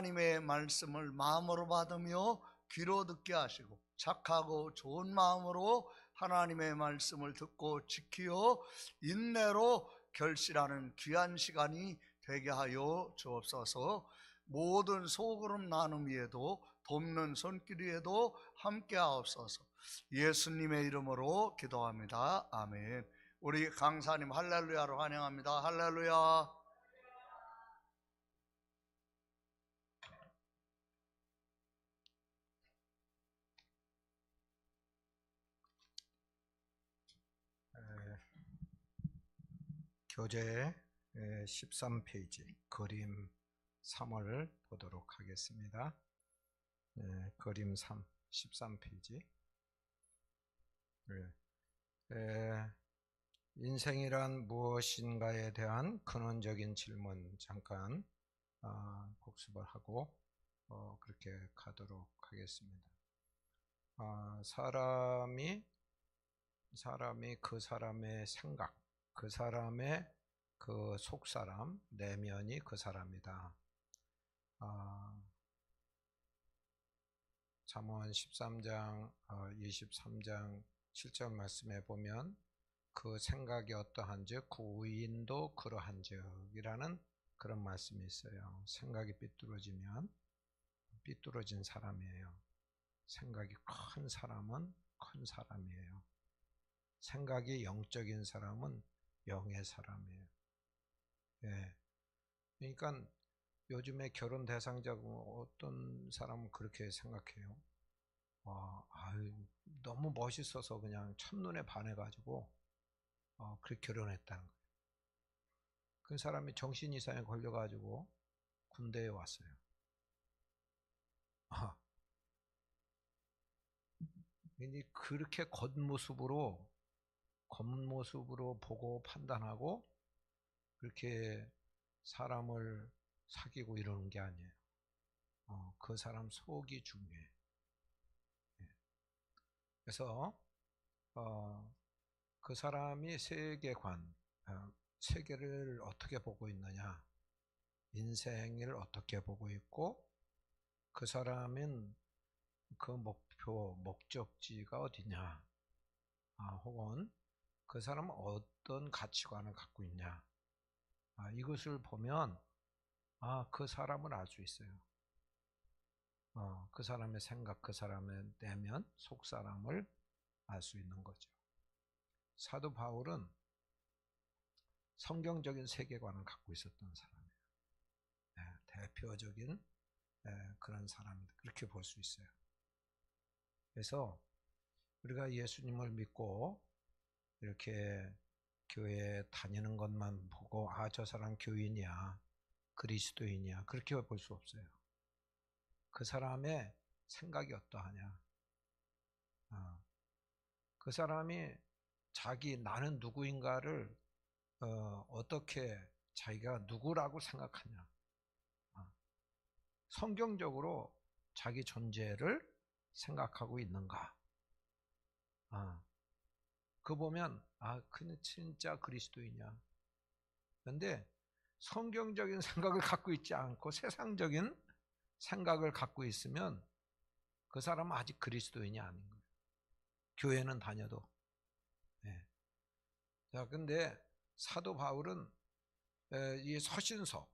하나님의 말씀을 마음으로 받으며 귀로 듣게 하시고 착하고 좋은 마음으로 하나님의 말씀을 듣고 지키어 인내로 결실하는 귀한 시간이 되게 하여 주옵소서. 모든 소그룹 나눔 위에도 돕는 손길 위에도 함께 하옵소서. 예수님의 이름으로 기도합니다. 아멘. 우리 강사님 할렐루야로 환영합니다. 할렐루야. 교재 13페이지 그림 3을 보도록 하겠습니다. 그림 3, 13페이지. 인생이란 무엇인가에 대한 근원적인 질문 잠깐 복습을 하고 그렇게 가도록 하겠습니다. 사람이 그 사람의 생각, 그 사람의 그 속사람, 내면이 그 사람이다. 잠언 13장 23장 7절 말씀에 보면 그 생각이 어떠한즉 그 의인도 그러한즉 이라는 그런 말씀이 있어요. 생각이 삐뚤어지면 삐뚤어진 사람이에요. 생각이 큰 사람은 큰 사람이에요. 생각이 영적인 사람은 영의 사람이에요. 예. 그러니까 요즘에 결혼 대상자가 어떤 사람은 그렇게 생각해요. 너무 멋있어서 그냥 첫눈에 반해가지고 그렇게 결혼했다는 거예요. 그 사람이 정신 이상에 걸려가지고 군대에 왔어요. 그렇게 겉모습으로 보고 판단하고 그렇게 사람을 사귀고 이러는 게 아니에요. 그 사람 속이 중요해. 그래서 그 사람이 세계관, 세계를 어떻게 보고 있느냐, 인생을 어떻게 보고 있고, 그 사람은 그 목표, 목적지가 어디냐, 혹은 그 사람은 어떤 가치관을 갖고 있냐, 이것을 보면 그 사람을 알 수 있어요. 그 사람의 생각, 그 사람의 내면, 속사람을 알 수 있는 거죠. 사도 바울은 성경적인 세계관을 갖고 있었던 사람이에요. 대표적인 그런 사람입니다. 그렇게 볼 수 있어요. 그래서 우리가 예수님을 믿고 이렇게 교회 다니는 것만 보고 저 사람 교인이야, 그리스도인이야, 그렇게 볼 수 없어요. 그 사람의 생각이 어떠하냐, 그 사람이 나는 누구인가를 어떻게 자기가 누구라고 생각하냐, 성경적으로 자기 존재를 생각하고 있는가, 그거 보면 그는 진짜 그리스도이냐. 그런데 성경적인 생각을 갖고 있지 않고 세상적인 생각을 갖고 있으면 그 사람은 아직 그리스도인이 아닌 거예요. 교회는 다녀도. 자, 근데 사도 바울은 이 서신서,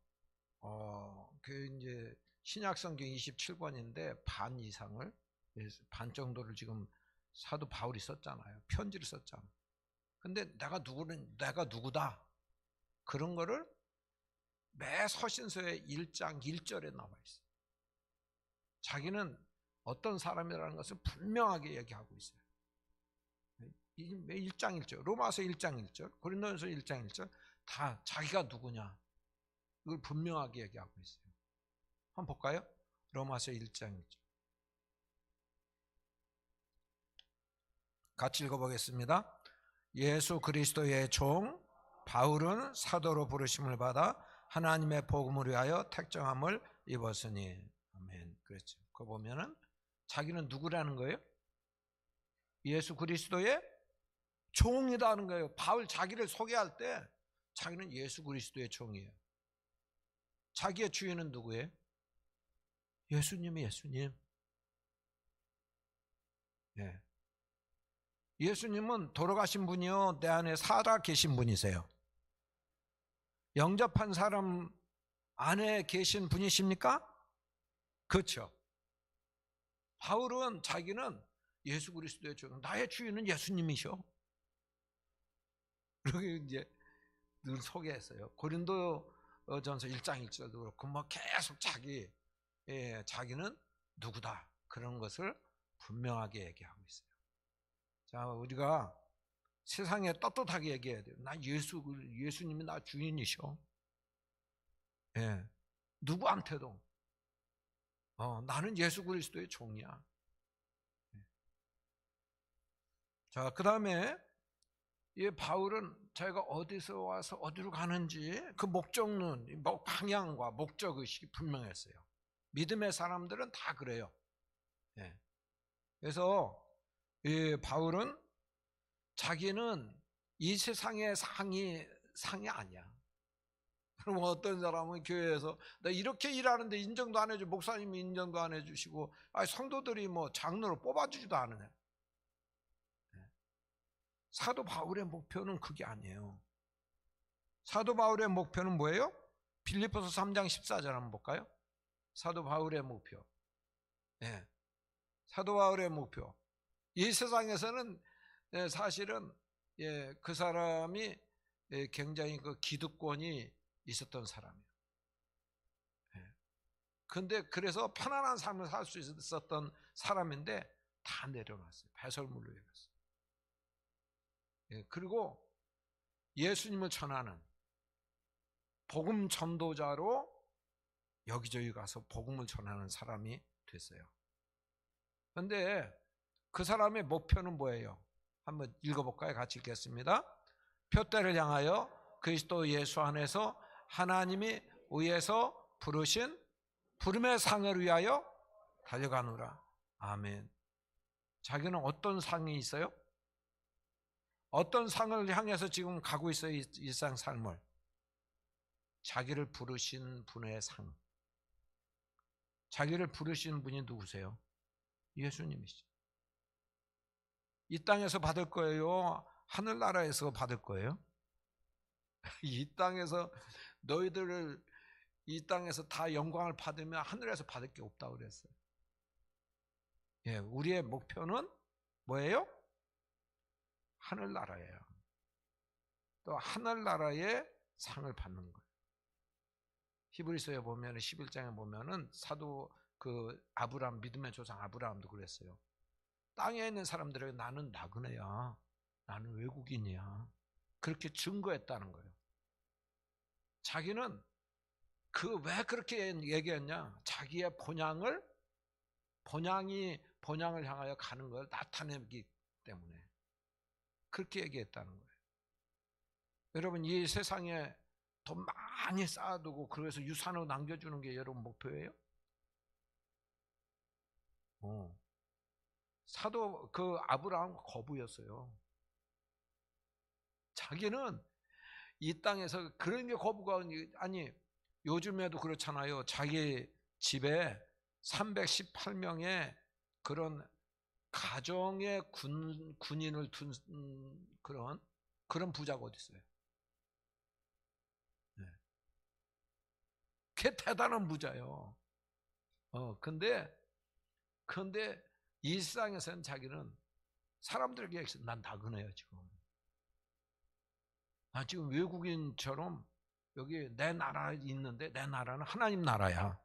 이제 신약성경 27권인데 반 이상을, 반 정도를 지금 사도 바울이 썼잖아요. 편지를 썼잖아요. 근데 내가 누구다, 그런 거를 매 서신서의 1장 1절에 나와 있어요. 자기는 어떤 사람이라는 것을 분명하게 얘기하고 있어요. 1장 1절, 로마서 1장 1절, 고린도전서 1장 1절 다 자기가 누구냐, 이걸 분명하게 얘기하고 있어요. 한번 볼까요? 로마서 1장 1절 같이 읽어보겠습니다. 예수 그리스도의 종 바울은 사도로 부르심을 받아 하나님의 복음을 위하여 택정함을 입었으니. 아멘. 그렇죠. 그거 보면은 자기는 누구라는 거예요? 예수 그리스도의 종이라는 거예요. 바울 자기를 소개할 때 자기는 예수 그리스도의 종이에요. 자기의 주인은 누구예요? 예수님이 예수님. 예. 예수님은 돌아가신 분이요, 내 안에 살아 계신 분이세요. 영접한 사람 안에 계신 분이십니까? 그렇죠. 바울은 자기는 예수 그리스도의 주, 나의 주인은 예수님이셔. 그리고 이제 늘 소개했어요. 고린도전서 1장 1절도 그렇고 뭐 계속 자기는 누구다 그런 것을 분명하게 얘기하고 있어요. 자, 우리가 세상에 떳떳하게 얘기해야 돼요. 나 예수님이 나 주인이셔. 예, 누구한테도 나는 예수 그리스도의 종이야. 자, 그 다음에 이 바울은 자기가 어디서 와서 어디로 가는지 그 목적론, 방향과 목적의식이 분명했어요. 믿음의 사람들은 다 그래요. 예. 그래서 이 바울은 자기는 이 세상의 상이 아니야. 그럼 어떤 사람은 교회에서 나 이렇게 일하는데 인정도 안 해주고, 목사님이 인정도 안 해주시고, 성도들이 뭐 장로로 뽑아주지도 않으네. 사도 바울의 목표는 그게 아니에요. 사도 바울의 목표는 뭐예요? 빌립보서 3장 14절 한번 볼까요? 사도 바울의 목표. 예. 사도 바울의 목표. 이 세상에서는 사실은 그 사람이 굉장히 그 기득권이 있었던 사람이에요. 근데 그래서 편안한 삶을 살 수 있었던 사람인데 다 내려놨어요. 배설물로 해갔어요. 그리고 예수님을 전하는 복음 전도자로 여기저기 가서 복음을 전하는 사람이 됐어요. 그런데 그 사람의 목표는 뭐예요? 한번 읽어볼까요? 같이 읽겠습니다. 표대를 향하여 그리스도 예수 안에서 하나님이 위에서 부르신 부름의 상을 위하여 달려가노라. 아멘. 자기는 어떤 상이 있어요? 어떤 상을 향해서 지금 가고 있어요? 일상 삶을. 자기를 부르신 분의 상. 자기를 부르신 분이 누구세요? 예수님이시죠. 이 땅에서 받을 거예요? 하늘나라에서 받을 거예요? 이 땅에서 너희들을 이 땅에서 다 영광을 받으면 하늘에서 받을 게 없다고 그랬어요. 예, 우리의 목표는 뭐예요? 하늘나라예요. 또 하늘나라의 상을 받는 거예요. 히브리서에 보면 11장에 보면은 사도 그 아브라함, 믿음의 조상 아브라함도 그랬어요. 땅에 있는 사람들에게 나는 나그네야, 나는 외국인이야, 그렇게 증거했다는 거예요. 자기는 왜 그렇게 얘기했냐? 자기의 본향을 향하여 가는 걸 나타내기 때문에 그렇게 얘기했다는 거예요. 여러분, 이 세상에 돈 많이 쌓아두고 그래서 유산으로 남겨주는 게 여러분 목표예요? 사도 그 아브라함 거부였어요. 자기는 이 땅에서 그런 게 거부가 아니, 요즘에도 그렇잖아요. 자기 집에 318명의 그런 가정의 군인을 둔 그런 부자가 어디 있어요? 네. 그게 대단한 부자예요. 근데 이 세상에서는 자기는 사람들에게 난 나그네요 지금. 지금 외국인처럼 여기 내 나라에 있는데 내 나라는 하나님 나라야.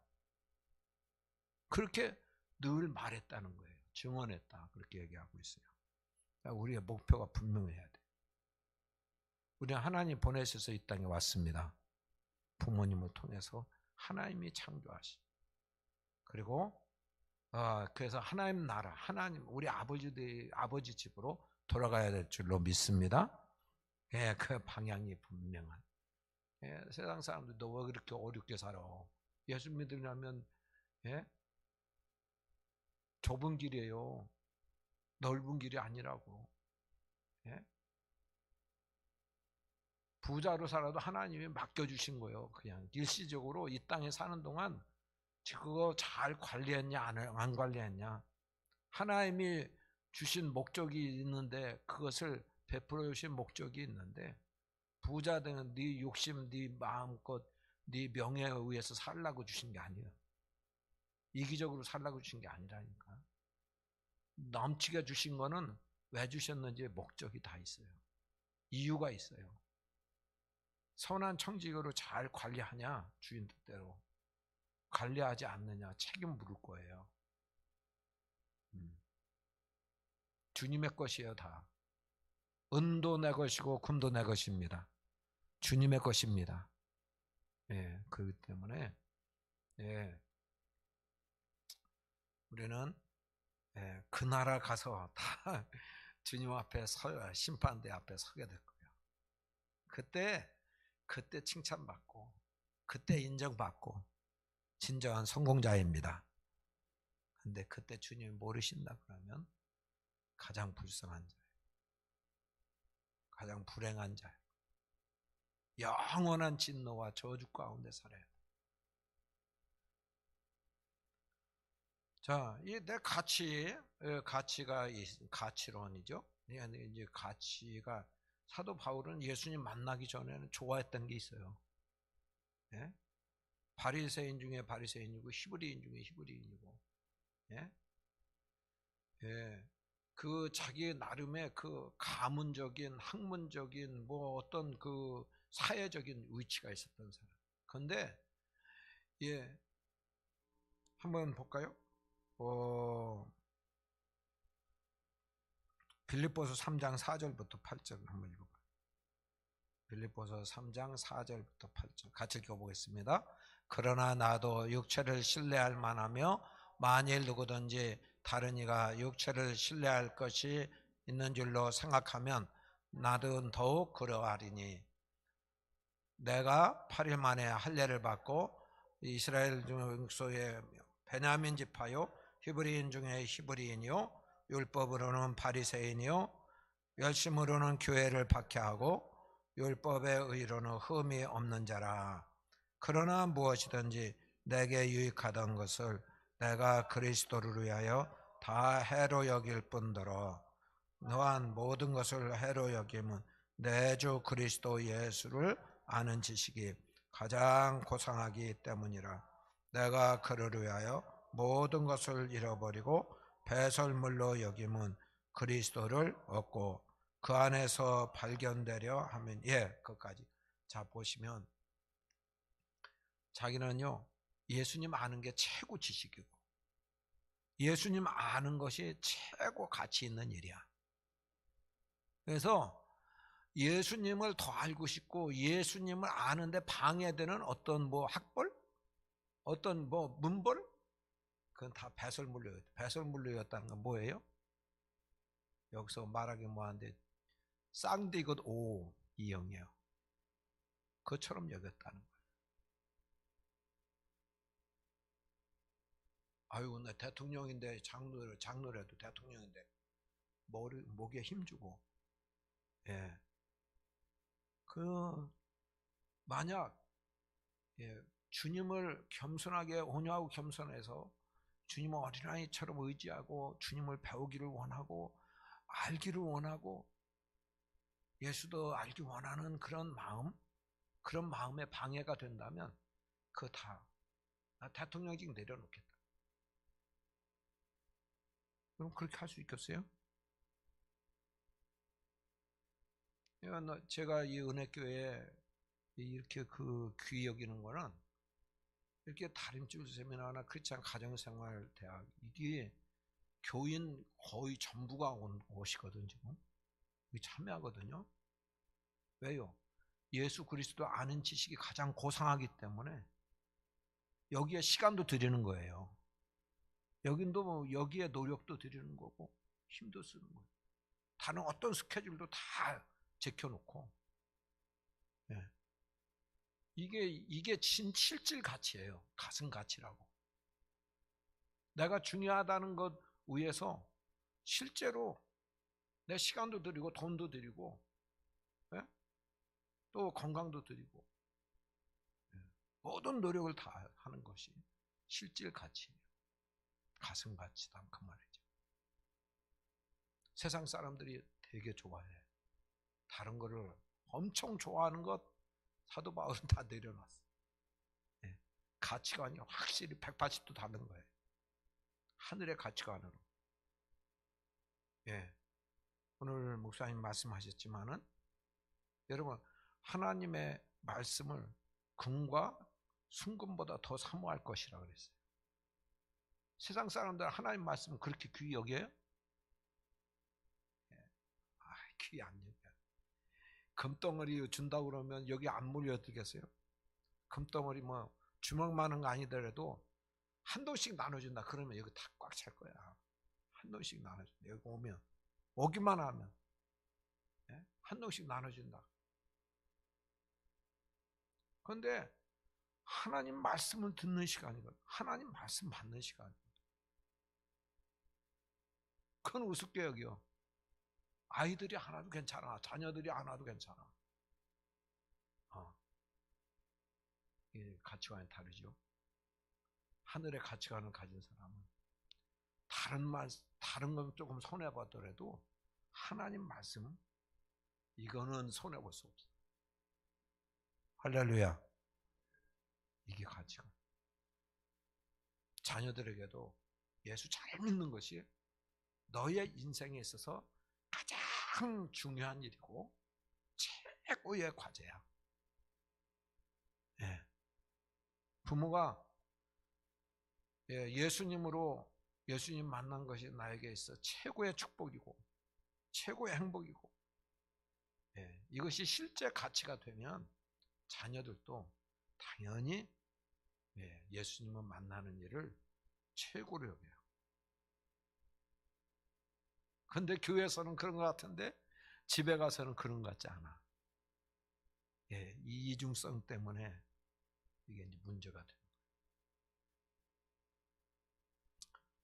그렇게 늘 말했다는 거예요. 증언했다. 그렇게 얘기하고 있어요. 우리의 목표가 분명해야 돼. 우리는 하나님 보내셔서 이 땅에 왔습니다. 부모님을 통해서 하나님이 창조하시. 그리고 그래서 하나님 나라, 하나님 우리 아버지 집으로 돌아가야 될 줄로 믿습니다. 예, 그 방향이 분명한. 예, 세상 사람들 너 왜 그렇게 어렵게 살아? 예수 믿으려면 좁은 길이에요. 넓은 길이 아니라고. 예? 부자로 살아도 하나님이 맡겨주신 거예요. 그냥 일시적으로 이 땅에 사는 동안 그거 잘 관리했냐 안 관리했냐. 하나님이 주신 목적이 있는데 그것을 베풀어 주신 목적이 있는데 부자 되는 네 욕심, 네 마음껏 네 명예에 의해서 살라고 주신 게 아니에요. 이기적으로 살라고 주신 게 아니라니까. 넘치게 주신 거는 왜 주셨는지 목적이 다 있어요. 이유가 있어요. 선한 청지기로 잘 관리하냐, 주인 뜻대로. 관리하지 않느냐, 책임 물을 거예요. 주님의 것이에요, 다. 은도 내 것이고 금도 내 것입니다. 주님의 것입니다. 예, 그렇기 때문에 예, 우리는 예, 그 나라 가서 다 주님 앞에 심판대 앞에 서게 될 거예요. 그때 칭찬받고 그때 인정받고 진정한 성공자입니다. 근데 그때 주님이 모르신다 그러면 가장 불쌍한 자예요. 가장 불행한 자예요. 영원한 진노와 저주 가운데 살아야 돼. 자, 이 내 가치론이죠. 이제 가치가 사도 바울은 예수님 만나기 전에는 좋아했던 게 있어요. 예? 바리새인 중에 바리새인이고 히브리인 중에 히브리인이고, 예? 예. 그 자기 나름의 그 가문적인, 학문적인 뭐 어떤 그 사회적인 위치가 있었던 사람. 그런데 예, 한번 볼까요? 빌립보서 3장 4절부터 8절 한번 읽어봐요. 빌립보서 3장 4절부터 8절 같이 읽어보겠습니다. 그러나 나도 육체를 신뢰할 만하며 만일 누구든지 다른 이가 육체를 신뢰할 것이 있는 줄로 생각하면 나도 더욱 그러하리니 내가 8일 만에 할례를 받고 이스라엘 중소의 베냐민 지파요 히브리인 중에 히브리인이요 율법으로는 바리새인이요 열심으로는 교회를 박해하고 율법의 의로는 흠이 없는 자라. 그러나 무엇이든지 내게 유익하던 것을 내가 그리스도를 위하여 다 해로 여길 뿐더러 너한 모든 것을 해로 여김은 내 주 그리스도 예수를 아는 지식이 가장 고상하기 때문이라. 내가 그를 위하여 모든 것을 잃어버리고 배설물로 여김은 그리스도를 얻고 그 안에서 발견되려 하면 그까지. 자 보시면 자기는요 예수님 아는 게 최고 지식이고 예수님 아는 것이 최고 가치 있는 일이야. 그래서 예수님을 더 알고 싶고 예수님을 아는데 방해되는 어떤 뭐 학벌, 어떤 뭐 문벌, 그건 다 배설물로였다. 배설물로였다는 건 뭐예요? 여기서 말하기 뭐한데 쌍디귿 오 이형이에요. 그처럼 여겼다는 거예요. 아유, 나 대통령인데 장로라도 대통령인데 목에 힘주고, 예, 만약 주님을 겸손하게 온유하고 겸손해서 주님을 어린아이처럼 의지하고 주님을 배우기를 원하고 알기를 원하고 예수도 알기 원하는 그런 마음에 방해가 된다면 그거 다 나 대통령직 내려놓겠다. 그럼 그렇게 할 수 있겠어요? 제가 이 은혜교회에 이렇게 그 귀히 여기는 거는 이렇게 다림질 세미나나 크리스찬 가정생활 대학 이게 교인 거의 전부가 오시거든요. 지금 참여하거든요. 왜요? 예수 그리스도 아는 지식이 가장 고상하기 때문에 여기에 시간도 드리는 거예요. 여기에 노력도 드리는 거고 힘도 쓰는 거예요. 다른 어떤 스케줄도 다 제껴놓고 이게 실질 가치예요. 가슴 가치라고. 내가 중요하다는 것 위해서 실제로 내 시간도 드리고 돈도 드리고 또 건강도 드리고 모든 노력을 다 하는 것이 실질 가치, 가슴 가치다 그 말이죠. 세상 사람들이 되게 좋아해. 다른 거를 엄청 좋아하는 것 사도 바울은 다 내려놨어. 예. 가치관이 확실히 180도 다른 거예요. 하늘의 가치관으로. 예. 오늘 목사님 말씀하셨지만은 여러분 하나님의 말씀을 금과 순금보다 더 사모할 것이라 그랬어요. 세상 사람들 하나님 말씀 그렇게 귀히 여겨요? 귀히 안 여겨요. 금덩어리 준다고 그러면 여기 안 몰려들겠어요? 금덩어리 뭐 주먹 많은 거 아니더라도 한 돈씩 나눠준다 그러면 여기 다 꽉 찰 거야. 한 돈씩 나눠준다. 여기 오면 오기만 하면 한 돈씩 나눠준다. 그런데 하나님 말씀을 듣는 시간이거든. 하나님 말씀 받는 시간이거든. 그건 우습게 여겨. 아이들이 하나도 괜찮아. 자녀들이 하나도 괜찮아. 이 가치관이 다르죠. 하늘의 가치관을 가진 사람은 다른 건 조금 손해보더라도 하나님 말씀 이거는 손해볼 수 없어. 할렐루야. 이게 가치관. 자녀들에게도 예수 잘 믿는 것이 너의 인생에 있어서 가장 중요한 일이고 최고의 과제야. 예. 부모가 예수님 만난 것이 나에게 있어 최고의 축복이고 최고의 행복이고 이것이 실제 가치가 되면 자녀들도 당연히 예수님을 만나는 일을 최고로 여겨요. 그런데 교회에서는 그런 것 같은데 집에 가서는 그런 것 같지 않아. 이 이중성 때문에 이게 이제 문제가 돼요.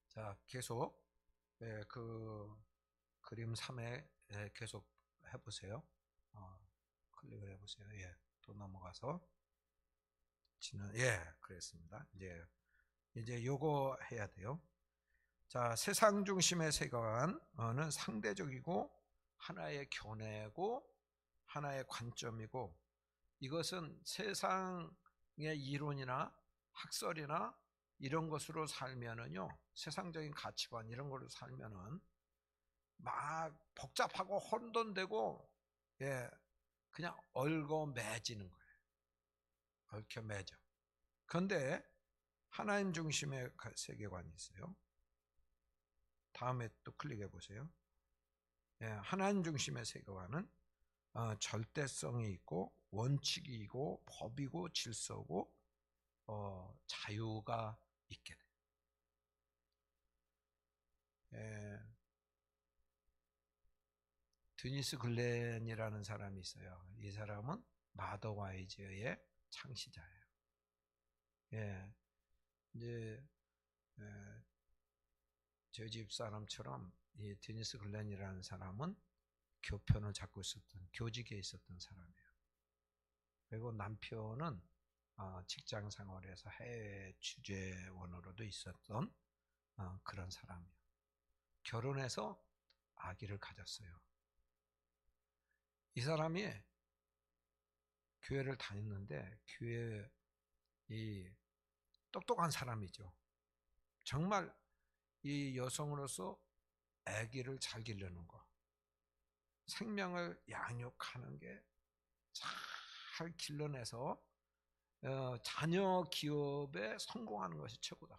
자, 계속 그 그림 3에 계속 해보세요. 클릭을 해보세요. 또 넘어가서 그랬습니다. 이제 요거 해야 돼요. 자, 세상 중심의 세계관은 상대적이고 하나의 견해고 하나의 관점이고 이것은 세상의 이론이나 학설이나 이런 것으로 살면은요, 세상적인 가치관 이런 걸로 살면은 막 복잡하고 혼돈되고 그냥 얽어매지는 거예요. 얽혀매져. 그런데 하나님 중심의 세계관이 있어요. 다음에 또 클릭해 보세요. 하나님 중심의 세계관은 절대성이 있고 원칙이고 법이고 질서고 자유가 있게 돼요. 드니스 글렌이라는 사람이 있어요. 이 사람은 마더 와이즈의 창시자예요. 이제 저희 집 사람처럼 이 드니스 글렌이라는 사람은 교편을 잡고 있었던 교직에 있었던 사람이에요. 그리고 남편은 직장 생활에서 해외 취재원으로도 있었던 그런 사람이에요. 결혼해서 아기를 가졌어요. 이 사람이 교회를 다녔는데 교회 이 똑똑한 사람이죠. 정말 이 여성으로서 아기를 잘 기르는 거, 생명을 양육하는 게 잘 길러내서 자녀 기업에 성공하는 것이 최고다.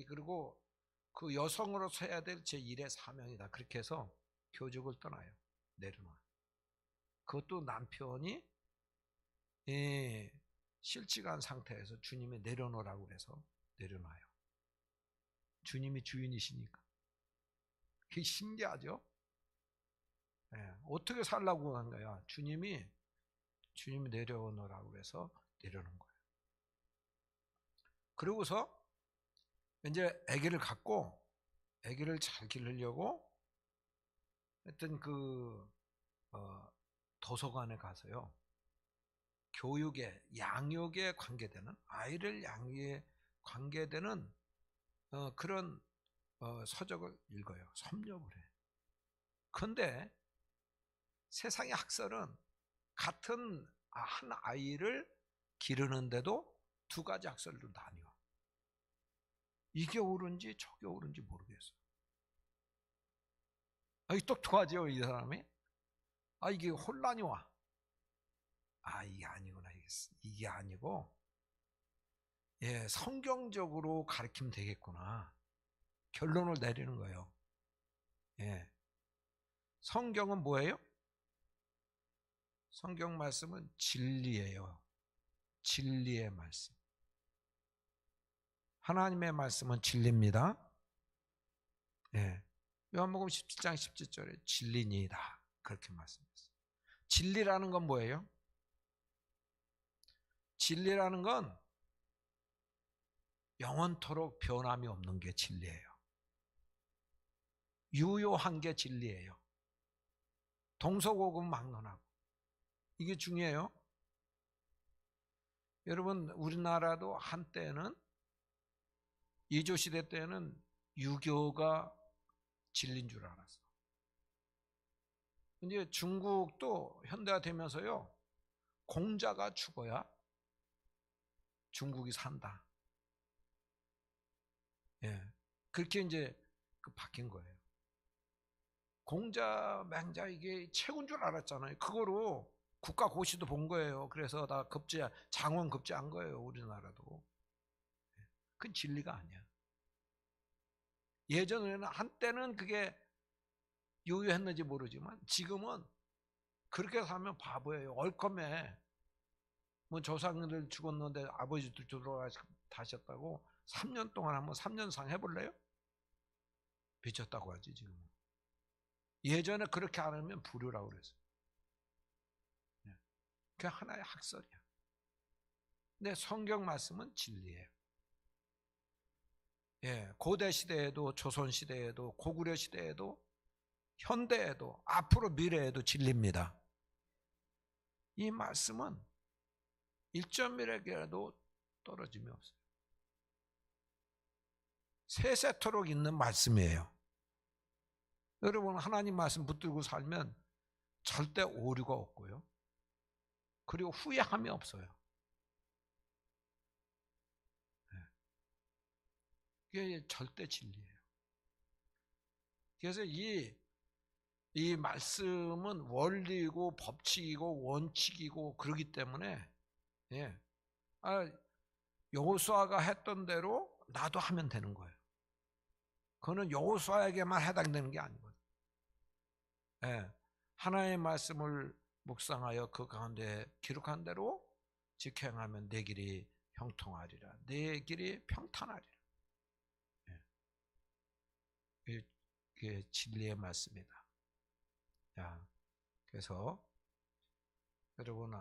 그리고 그 여성으로서 해야 될 제1의 사명이다. 그렇게 해서 교직을 떠나요. 내려놔요. 그것도 남편이 실직한 상태에서 주님이 내려놓으라고 해서 내려놔요. 주님이 주인이시니까. 그게 신기하죠? 어떻게 살라고 한 거야? 주님이 내려놓으라고 해서 내려놓은 거예요. 그러고서 이제 아기를 갖고 아기를 잘 기르려고 했던 그 도서관에 가서요. 교육에, 양육에 관계되는, 아이를 양육에 관계되는 그런 서적을 읽어요. 섭렵을 해. 그런데 세상의 학설은 같은 한 아이를 기르는데도 두 가지 학설로 나뉘어. 이게 옳은지 저게 옳은지 모르겠어. 이 똑똑하죠, 이 사람이? 이게 혼란이 와. 이게 아니구나. 이게 아니고, 예, 성경적으로 가르치면 되겠구나. 결론을 내리는 거예요. 예. 성경은 뭐예요? 성경 말씀은 진리예요. 진리의 말씀. 하나님의 말씀은 진리입니다. 예. 요한복음 17장 17절에 진리니이다. 그렇게 말씀했어요. 진리라는 건 뭐예요? 진리라는 건 영원토록 변함이 없는 게 진리예요. 유효한 게 진리예요. 동서고금 막론하고. 이게 중요해요. 여러분, 우리나라도 한때는 이조시대 때는 유교가 진리인 줄 알았어. 이제 중국도 현대화 되면서요, 공자가 죽어야 중국이 산다. 예. 그렇게 이제 바뀐 거예요. 공자, 맹자 이게 최고인 줄 알았잖아요. 그거로 국가 고시도 본 거예요. 그래서 다 장원 급제한 거예요. 우리나라도. 그건 진리가 아니야. 예전에는 한때는 그게 유효했는지 모르지만 지금은 그렇게 살면 바보예요. 얼컴에 뭐 조상들 죽었는데 아버지도 돌아가셨다고 3년 동안 한번 3년상 해볼래요? 미쳤다고 하지 지금은. 예전에 그렇게 안 하면 불효라고 그랬어요. 그게 하나의 학설이야. 근데 성경 말씀은 진리예요. 예, 고대 시대에도 조선 시대에도 고구려 시대에도 현대에도 앞으로 미래에도 진리입니다. 이 말씀은 1.1에게라도 떨어짐이 없어요. 세세토록 있는 말씀이에요. 여러분, 하나님 말씀 붙들고 살면 절대 오류가 없고요. 그리고 후회함이 없어요. 이게 절대 진리예요. 그래서 이 말씀은 원리고 법칙이고 원칙이고 그러기 때문에, 예, 여호수아가 했던 대로 나도 하면 되는 거예요. 그거는 여호수아에게만 해당되는 게 아니거든요. 예, 하나님의 말씀을 묵상하여 그 가운데 기록한 대로 지켜 행하면 내 길이 형통하리라. 내 길이 평탄하리라. 예, 그게 진리의 말씀이다. 그래서 여러분,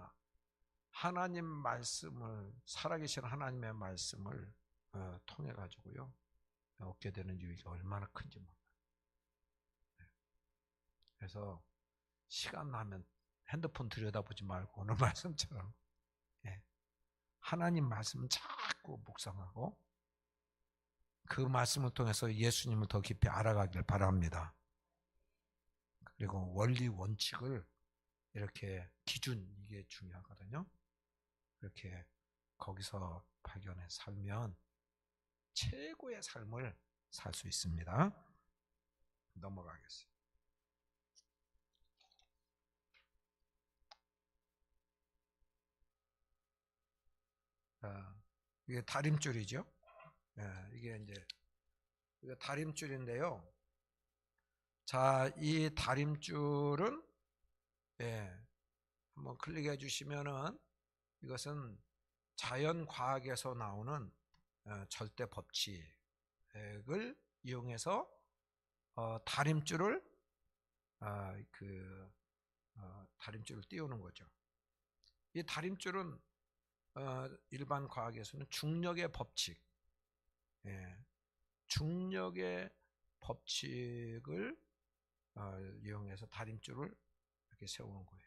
하나님 말씀을, 살아계신 하나님의 말씀을 통해 가지고요 얻게 되는 유익이 얼마나 큰지 몰라요. 그래서 시간 나면 핸드폰 들여다보지 말고 오늘 말씀처럼 하나님 말씀 자꾸 묵상하고 그 말씀을 통해서 예수님을 더 깊이 알아가길 바랍니다. 그리고 원리 원칙을 이렇게 기준, 이게 중요하거든요. 그렇게 거기서 발견해 살면 최고의 삶을 살 수 있습니다. 넘어가겠습니다. 이게 다림줄이죠. 이게 이제 다림줄인데요. 자, 이 다림줄은 한번 클릭해 주시면은 이것은 자연과학에서 나오는 절대 법칙을 이용해서 다림줄을 다림줄을 띄우는 거죠. 이 다림줄은 일반 과학에서는 중력의 법칙, 중력의 법칙을 이용해서 다림줄을 이렇게 세우는 거예요.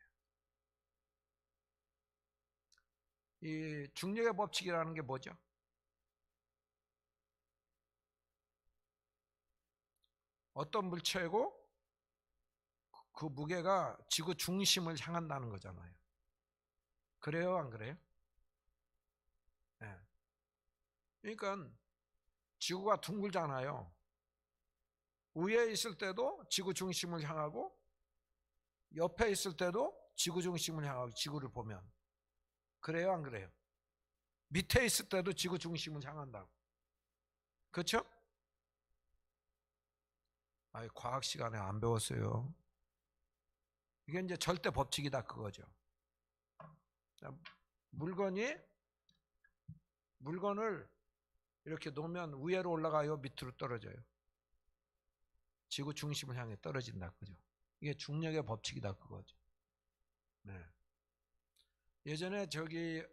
이 중력의 법칙이라는 게 뭐죠? 어떤 물체고 그 무게가 지구 중심을 향한다는 거잖아요. 그래요, 안 그래요? 네. 그러니까 지구가 둥글잖아요. 위에 있을 때도 지구 중심을 향하고 옆에 있을 때도 지구 중심을 향하고, 지구를 보면. 그래요, 안 그래요? 밑에 있을 때도 지구 중심을 향한다고. 그렇죠? 아니, 과학 시간에 안 배웠어요. 이게 이제 절대 법칙이다 그거죠. 물건을 이렇게 놓으면 위로 올라가요, 밑으로 떨어져요? 지구 중심을 향해 떨어진다 그죠? 이게 중력의 법칙이다 그거죠. 네. 예전에 저기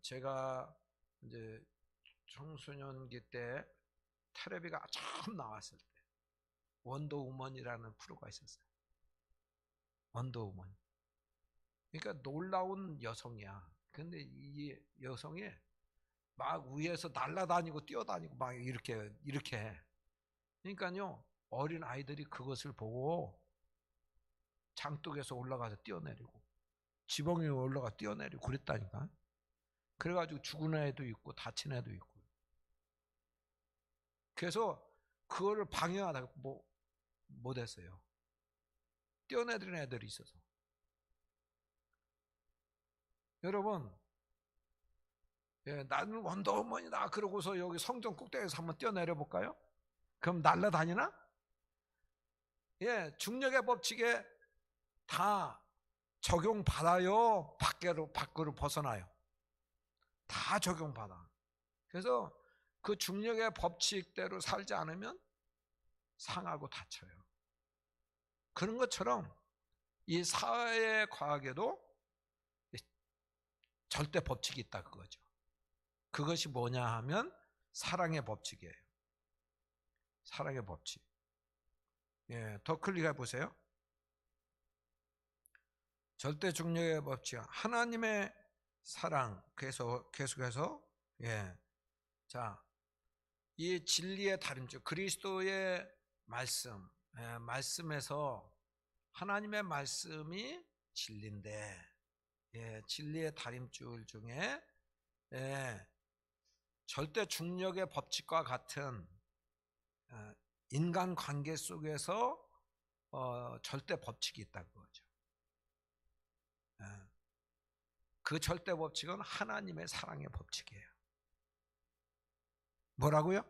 제가 이제 청소년기 때 텔레비가 처음 나왔을 때 원더우먼이라는 프로가 있었어요. 원더우먼. 그러니까 놀라운 여성이야. 근데 이 여성이 막 위에서 날아다니고 뛰어다니고 막 이렇게 해. 그러니까요, 어린 아이들이 그것을 보고 장독에서 올라가서 뛰어내리고 지붕 위에 올라가 뛰어내리고 그랬다니까. 그래가지고 죽은 애도 있고 다친 애도 있고. 그래서 그거를 방해하다가 못했어요. 뛰어내리는 애들이 있어서. 여러분, 예, 나는 원더우먼이다 그러고서 여기 성전 꼭대기에서 한번 뛰어내려 볼까요? 그럼 날아다니나? 예, 중력의 법칙에 다 적용받아요? 밖으로 벗어나요? 다 적용받아. 그래서 그 중력의 법칙대로 살지 않으면 상하고 다쳐요. 그런 것처럼 이 사회과학에도 절대 법칙이 있다 그거죠. 그것이 뭐냐 하면 사랑의 법칙이에요. 사랑의 법칙. 예, 더 클릭해 보세요. 절대 중력의 법칙, 하나님의 사랑. 그래서 계속해서 자, 이 진리의 다림줄, 그리스도의 말씀, 말씀에서 하나님의 말씀이 진리인데, 진리의 다림줄 중에 절대 중력의 법칙과 같은 인간 관계 속에서 절대 법칙이 있다는 거죠. 그 절대 법칙은 하나님의 사랑의 법칙이에요. 뭐라고요?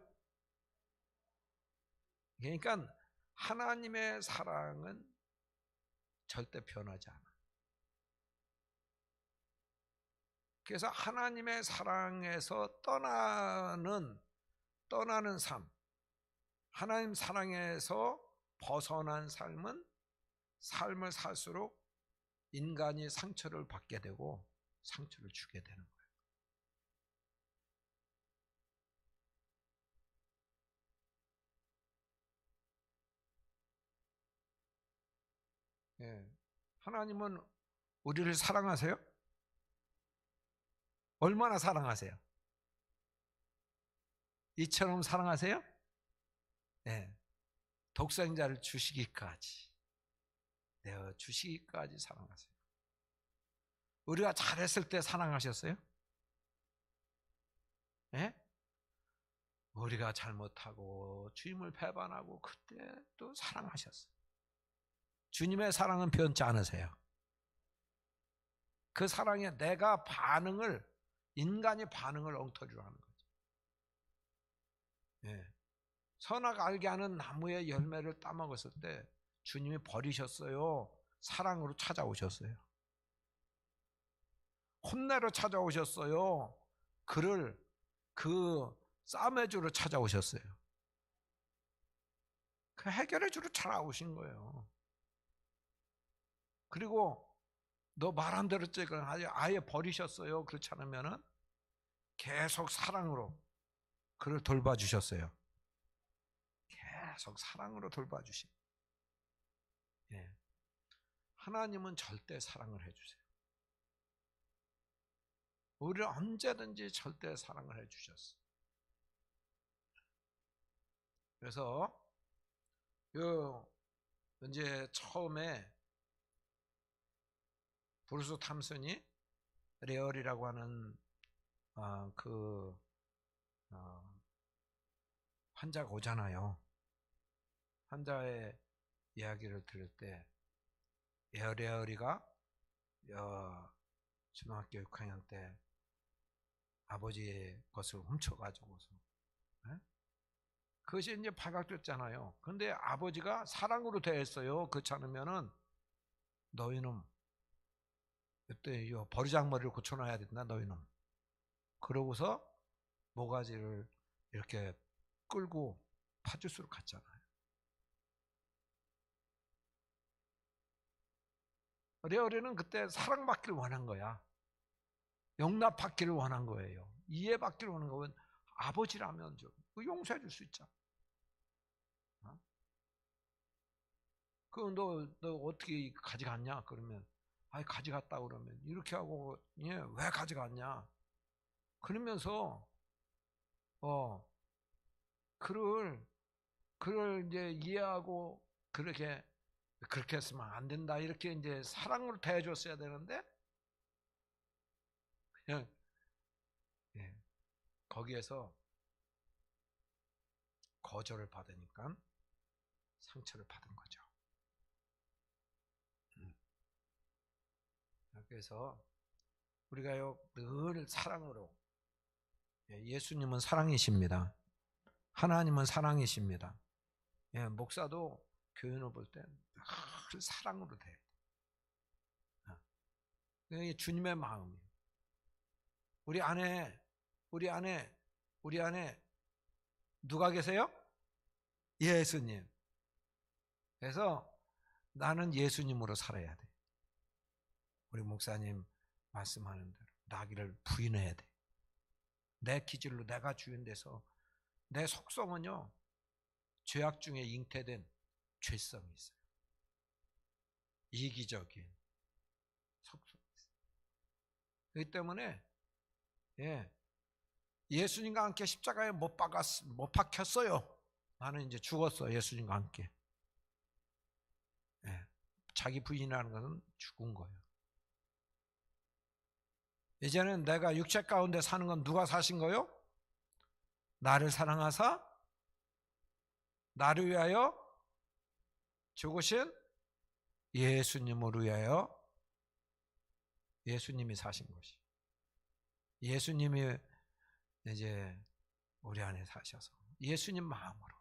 그러니까 하나님의 사랑은 절대 변하지 않아. 그래서 하나님의 사랑에서 떠나는 삶, 하나님 사랑에서 벗어난 삶을 살수록 인간이 상처를 받게 되고 상처를 주게 되는 거예요. 하나님은 우리를 사랑하세요? 얼마나 사랑하세요? 이처럼 사랑하세요? 독생자를 주시기까지 주시기까지 사랑하세요. 우리가 잘했을 때 사랑하셨어요? 우리가 잘못하고 주님을 배반하고 그때 또 사랑하셨어요. 주님의 사랑은 변치 않으세요. 그 사랑에 내가 인간이 반응을 엉터리로 하는 거죠. 선악 알게 하는 나무의 열매를 따먹었을 때 주님이 버리셨어요? 사랑으로 찾아오셨어요? 혼내러 찾아오셨어요? 그를 싸매주러 찾아오셨어요? 그 해결해주러 찾아오신 거예요. 그리고 너 말한 대로 아예 버리셨어요? 그렇지 않으면은 계속 사랑으로 그를 돌봐주셨어요. 계속 사랑으로 돌봐주신. 하나님은 절대 사랑을 해주세요. 우리를 언제든지 절대 사랑을 해주셨어. 그래서 이제 처음에 브루스 탐슨이 레얼이라고 하는 환자가 오잖아요. 환자의 이야기를 들을 때 레얼이가 중학교 6학년 때 아버지의 것을 훔쳐가지고서 그것이 이제 발각됐잖아요. 근데 아버지가 사랑으로 대했어요. 그렇지 않으면은 너희는 그때 버리장머리를 고쳐놔야 된다 너희는. 그러고서 모가지를 이렇게 끌고 파주스로 갔잖아요. 레어리는 그때 사랑받기를 원한 거야. 용납받기를 원한 거예요. 이해받기를 원한 거면 아버지라면 좀 용서해 줄 수 있잖아. 그럼 너 어떻게 가져갔냐? 그러면 가져갔다 그러면 이렇게 하고 왜 가져갔냐? 그러면서 그를 이제 이해하고 그렇게 했으면 안 된다 이렇게 이제 사랑으로 대해줬어야 되는데 그냥 거기에서 거절을 받으니까 상처를 받은 거죠. 그래서 우리가요 늘 사랑으로, 예수님은 사랑이십니다. 하나님은 사랑이십니다. 목사도 교인을 볼 때 늘 사랑으로 돼. 이게 주님의 마음이에요. 우리 안에 누가 계세요? 예수님. 그래서 나는 예수님으로 살아야 돼. 우리 목사님 말씀하는 대로 나기를 부인해야 돼. 내 기질로 내가 주인 돼서 내 속성은요 죄악 중에 잉태된 죄성이 있어요. 이기적인 속성이 있어요. 그렇기 때문에 예수님과 함께 십자가에 못 박혔어요. 나는 이제 죽었어. 예수님과 함께. 자기 부인이라는 것은 죽은 거예요. 이제는 내가 육체 가운데 사는 건 누가 사신 거요? 나를 사랑하사 나를 위하여 죽으신 예수님을 위하여 예수님이 사신 것이. 예수님이 이제 우리 안에 사셔서 예수님 마음으로,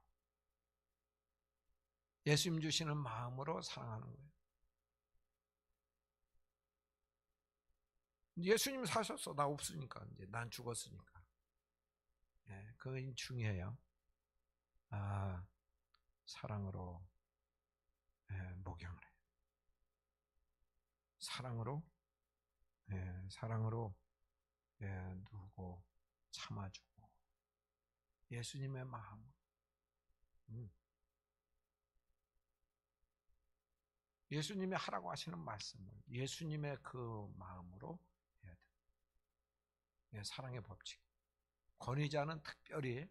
예수님 주시는 마음으로 사랑하는 거예요. 예수님 사셨어. 나 없으니까. 이제 난 죽었으니까. 그건 중요해요. 사랑으로 목양을 해요. 사랑으로 누고 참아주고 예수님의 마음. 예수님이 하라고 하시는 말씀을 예수님의 그 마음으로 해야 돼요. 사랑의 법칙. 권위자는 특별히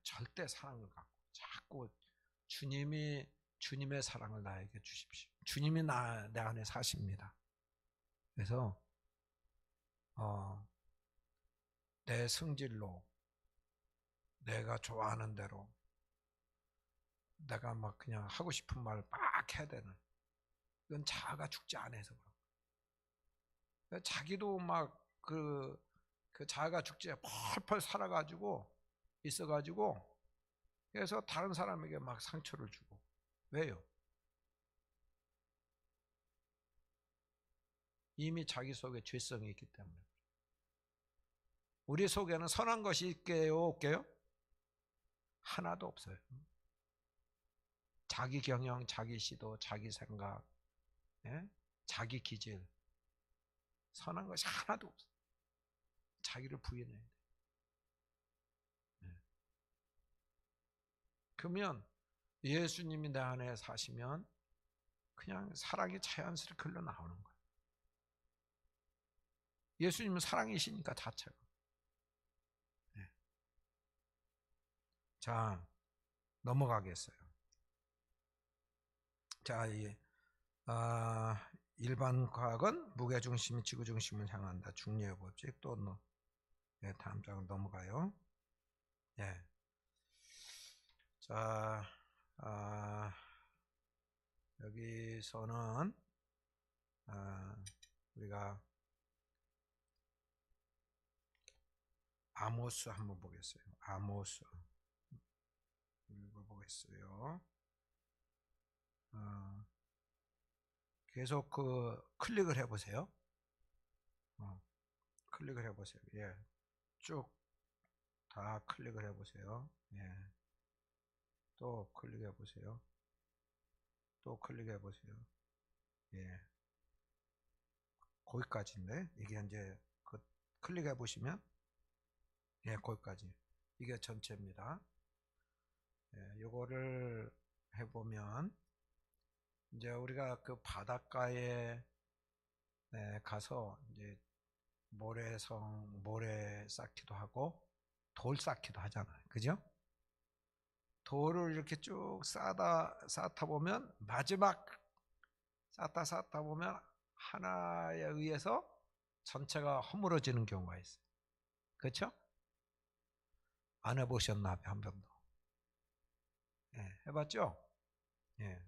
절대 사랑을 갖고 자꾸 주님의 사랑을 나에게 주십시오. 주님이 내 안에 사십니다. 그래서 내 성질로 내가 좋아하는 대로 내가 막 그냥 하고 싶은 말을 막 해야 되는, 이건 자아가 죽지 않아서 그런. 자기도 막 그 자아가 죽지 펄펄 살아가지고 있어가지고 그래서 다른 사람에게 막 상처를 주고. 왜요? 이미 자기 속에 죄성이 있기 때문에. 우리 속에는 선한 것이 있게요, 없게요? 하나도 없어요. 자기 경영, 자기 시도, 자기 생각, 자기 기질, 선한 것이 하나도 없어요. 자기를 부인해야 돼. 그러면 예수님이 내 안에 사시면 그냥 사랑이 자연스럽게 흘러나오는 거예요. 예수님은 사랑이시니까 자체가. 네. 자, 넘어가겠어요. 자, 일반 과학은 무게중심이 지구중심을 향한다. 중력의 법칙. 또 네, 다음 장으로 넘어가요. 네. 자, 여기서는 우리가 아모스 한번 보겠어요. 아모스 읽어보겠어요. 계속 클릭을 해보세요. 클릭을 해보세요. 예, 쭉 다 클릭을 해보세요. 예, 또 클릭해보세요. 또 클릭해보세요. 예, 거기까지인데 이게 이제 클릭해보시면 예, 거기까지. 이게 전체입니다. 예, 요거를 해보면 이제 우리가 그 바닷가에 가서 이제 모래 쌓기도 하고 돌 쌓기도 하잖아요. 그죠? 돌을 이렇게 쭉 쌓다 보면 마지막 쌓다 보면 하나에 의해서 전체가 허물어지는 경우가 있어요. 그렇죠? 안 해보셨나 한 번도? 예, 해봤죠? 예.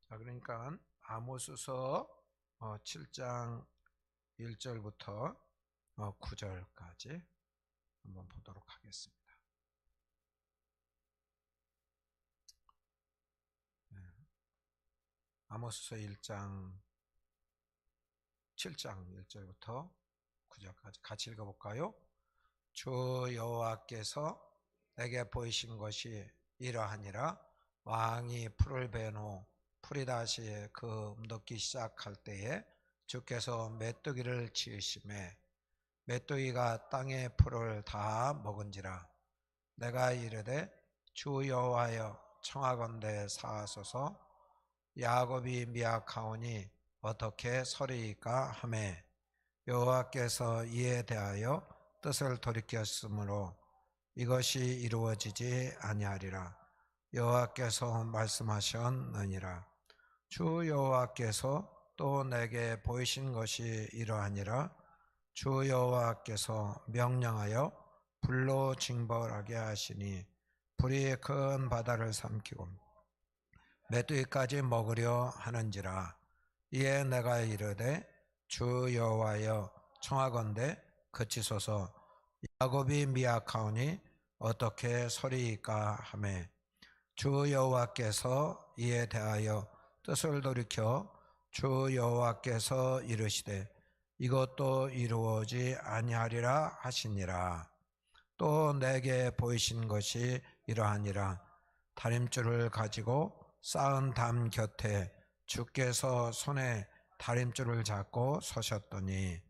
자, 그러니까 아모스서 7장 1절부터 9절까지 한번 보도록 하겠습니다. 예. 아모스서 7장 1절부터 9절까지 같이 읽어볼까요? 주 여호와께서 내게 보이신 것이 이러하니라. 왕이 풀을 베어 풀이 다시 움덮기 시작할 때에 주께서 메뚜기를 지으심에 메뚜기가 땅의 풀을 다 먹은지라. 내가 이르되 주 여호와여 청하건대 사하소서. 야곱이 미약하오니 어떻게 서리이까 하매 여호와께서 이에 대하여 뜻을 돌이켰으므로 이것이 이루어지지 아니하리라. 여호와께서 말씀하셨느니라. 주 여호와께서 또 내게 보이신 것이 이러하니라. 주 여호와께서 명령하여 불로 징벌하게 하시니 불이 큰 바다를 삼키고 메뚜기까지 먹으려 하는지라. 이에 내가 이르되 주 여호와여 청하건대 그치소서. 야곱이 미약하오니 어떻게 서리이까 하매 주 여호와께서 이에 대하여 뜻을 돌이켜 주 여호와께서 이르시되 이것도 이루어지 아니하리라 하시니라. 또 내게 보이신 것이 이러하니라. 다림줄을 가지고 쌓은 담 곁에 주께서 손에 다림줄을 잡고 서셨더니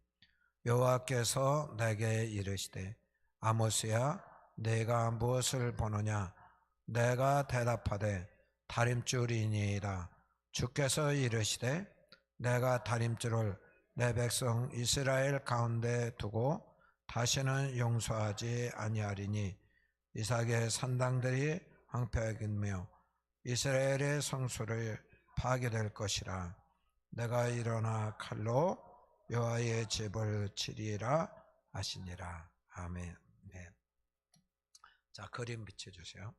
여호와께서 내게 이르시되 아모스야 내가 무엇을 보느냐. 내가 대답하되 다림줄이니이다. 주께서 이르시되 내가 다림줄을 내 백성 이스라엘 가운데 두고 다시는 용서하지 아니하리니 이삭의 산당들이 황폐하겠며 이스라엘의 성소를 파괴될 것이라. 내가 일어나 칼로 여호와의 집을 치리라 하시니라. 아멘. 네. 자, 그림 비춰주세요.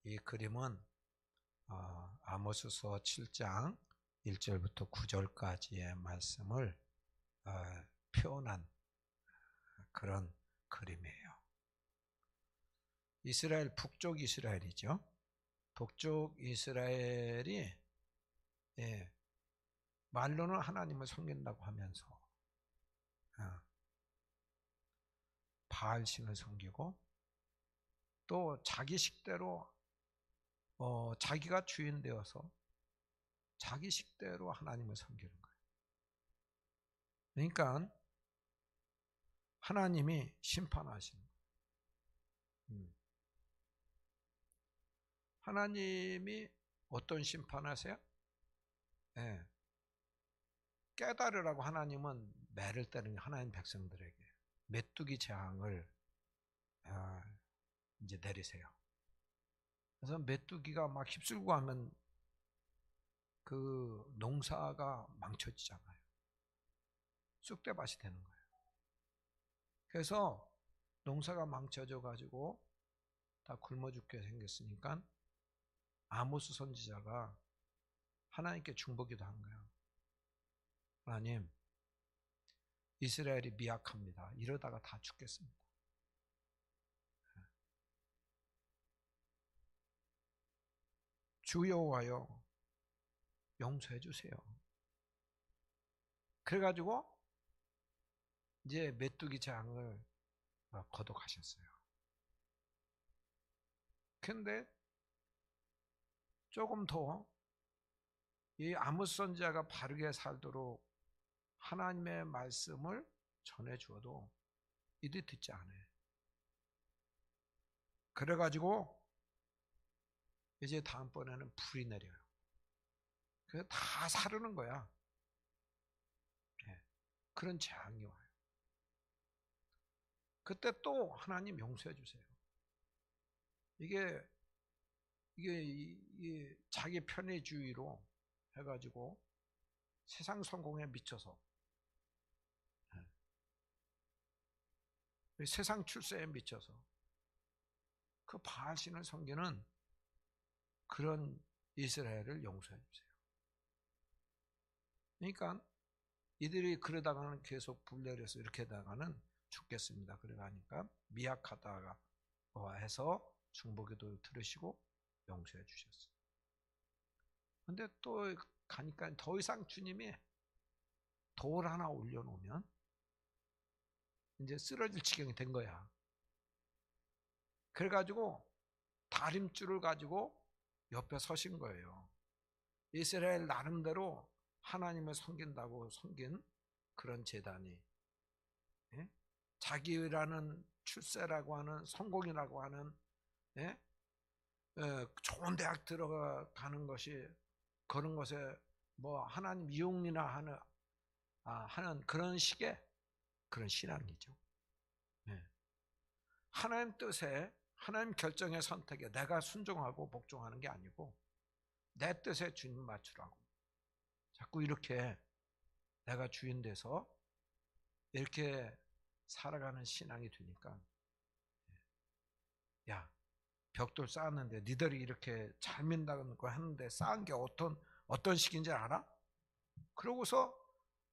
이 그림은 아모스서 7장 1절부터 9절까지의 말씀을 표현한 그런 그림이에요. 이스라엘, 북쪽 이스라엘이죠. 북쪽 이스라엘이 말로는 하나님을 섬긴다고 하면서 바알신을 섬기고 또 자기 식대로 자기가 주인 되어서 자기 식대로 하나님을 섬기는 거예요. 그러니까 하나님이 심판하시는 거예요. 하나님이 어떤 심판하세요? 깨달으라고 하나님은 매를 때는 하나님 백성들에게 메뚜기 재앙을 이제 내리세요. 그래서 메뚜기가 막 휩쓸고 하면 그 농사가 망쳐지잖아요. 쑥대밭이 되는 거예요. 그래서 농사가 망쳐져 가지고 다 굶어 죽게 생겼으니까 아모스 선지자가 하나님께 중보기도 한 거예요. 하나님, 이스라엘이 미약합니다. 이러다가 다 죽겠습니다. 주 여호와여, 용서해 주세요. 그래가지고 이제 메뚜기 재앙을 거둬가셨어요. 근데 조금 더 이 아모스 선지자가 바르게 살도록 하나님의 말씀을 전해주어도 이들이 듣지 않아요. 그래가지고 이제 다음번에는 불이 내려요. 그래서 다 사르는 거야. 그런 재앙이 와요. 그때 또 하나님 용서해 주세요. 이게 자기 편의주의로 해가지고 세상 성공에 미쳐서 세상 출세에 미쳐서 그 바알신을 섬기는 그런 이스라엘을 용서해 주세요. 그러니까 이들이 그러다가는 계속 불내려서 이렇게 다가는 죽겠습니다. 그러니까 미약하다가 해서 중보기도 들으시고 용서해 주셨어요. 근데 또 가니까 더 이상 주님이 돌 하나 올려놓으면 이제 쓰러질 지경이 된 거야. 그래가지고 다림줄을 가지고 옆에 서신 거예요. 이스라엘 나름대로 하나님을 섬긴다고 섬긴 그런 제단이 자기라는 출세라고 하는 성공이라고 하는 좋은 대학 들어가는 것이 그런 것에 뭐 하나님 이용이나 하는 그런 식의 그런 신앙이죠. 하나님 뜻에 하나님 결정의 선택에 내가 순종하고 복종하는 게 아니고 내 뜻에 주님 맞추라고 자꾸 이렇게 내가 주인 돼서 이렇게 살아가는 신앙이 되니까 야 벽돌 쌓았는데 니들이 이렇게 잘 민다고 하는데 쌓은 게 어떤 식인지 알아? 그러고서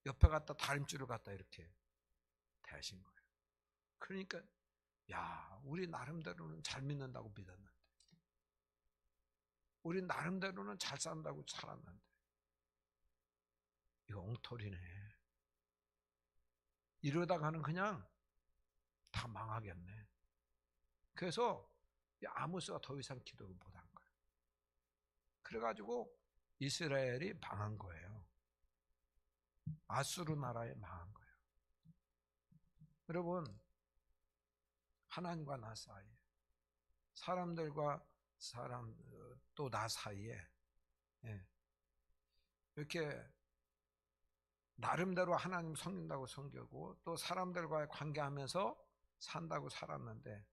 옆에 갖다 다림줄을 갖다 이렇게 대신 거예요. 그러니까 야 우리 나름대로는 잘 믿는다고 믿었는데 우리 나름대로는 잘 산다고 살았는데 이거 엉터리네. 이러다가는 그냥 다 망하겠네. 그래서 아모스가 더 이상 기도를 못한 거예요. 그래가지고 이스라엘이 망한 거예요. 아수르 나라에 망한 거예요. 여러분 하나님과 나 사이에 사람들과 사람 또 나 사이에 이렇게 나름대로 하나님 섬긴다고 섬기고 또 사람들과의 관계하면서 산다고 살았는데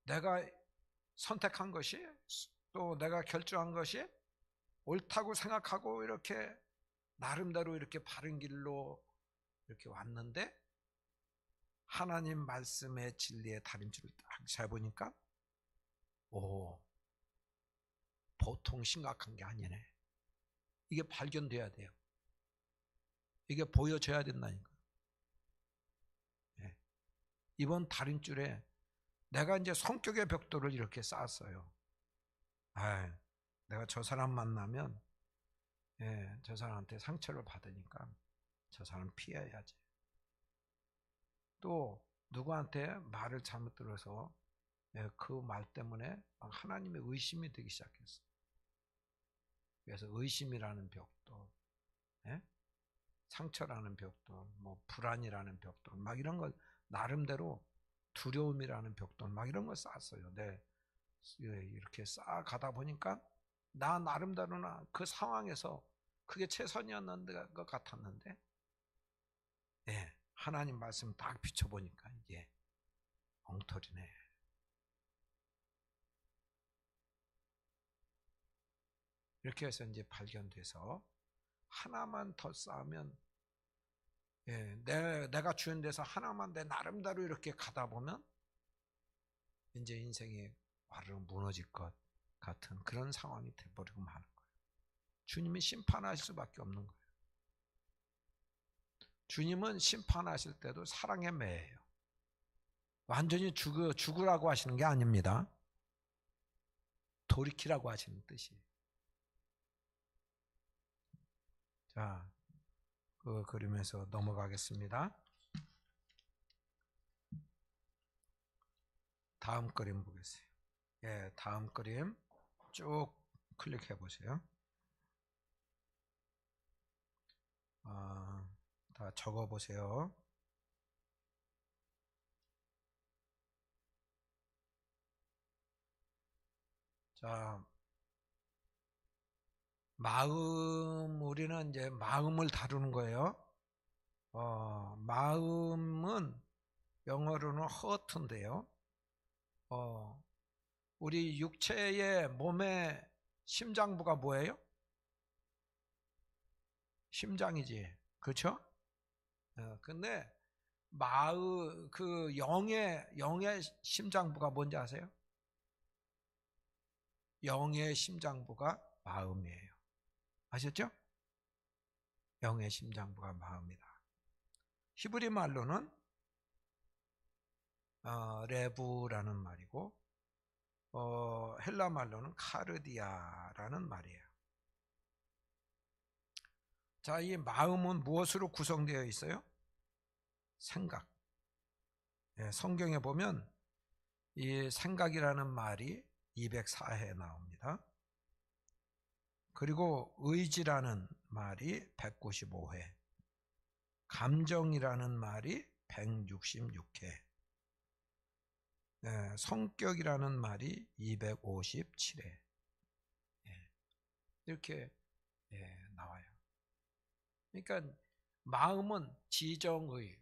내가 선택한 것이 또 내가 결정한 것이 옳다고 생각하고 이렇게 나름대로 이렇게 바른 길로 이렇게 왔는데 하나님 말씀의 진리의 다림줄을 딱 잘 보니까 보통 심각한 게 아니네. 이게 발견돼야 돼요. 이게 보여져야 된다니까. 이번 다림줄에 내가 이제 성격의 벽돌을 이렇게 쌓았어요. 내가 저 사람 만나면 저 사람한테 상처를 받으니까 저 사람 피해야지. 또 누구한테 말을 잘못 들어서 그 말 때문에 하나님의 의심이 되기 시작했어요. 그래서 의심이라는 벽돌, 상처라는 벽돌, 뭐 불안이라는 벽돌, 막 이런 걸 나름대로 두려움이라는 벽돌, 막 이런 걸 쌓았어요. 이렇게 쌓아가다 보니까 나 나름대로나 그 상황에서 그게 최선이었는 것 같았는데, 예, 하나님 말씀 딱 비춰보니까 이게 엉터리네. 이렇게 해서 이제 발견돼서 하나만 더 쌓으면, 예, 내가 주인 돼서 하나만 내 나름대로 이렇게 가다 보면 이제 인생이 와르르 무너질 것 같은 그런 상황이 돼버리고 마는 거예요. 주님이 심판하실 수밖에 없는 거예요. 주님은 심판하실 때도 사랑의 매예요. 완전히 죽으라고 하시는 게 아닙니다. 돌이키라고 하시는 뜻이에요. 자, 그 그림에서 넘어가겠습니다. 다음 그림 보겠어요. 예, 다음 그림 쭉 클릭해 보세요. 다 적어 보세요. 자, 우리는 이제 마음을 다루는 거예요. 마음은 영어로는 heart인데요. 우리 육체의 몸의 심장부가 뭐예요? 심장이지. 그렇죠? 근데 그 영의 심장부가 뭔지 아세요? 영의 심장부가 마음이에요. 아셨죠? 영의 심장부가 마음이다. 히브리 말로는 레부라는 말이고, 헬라 말로는 카르디아라는 말이에요. 자, 이 마음은 무엇으로 구성되어 있어요? 생각. 예, 성경에 보면 이 생각이라는 말이 204회 나옵니다. 그리고 의지라는 말이 195회, 감정이라는 말이 166회, 성격이라는 말이 257회, 이렇게 나와요. 그러니까 마음은 지정의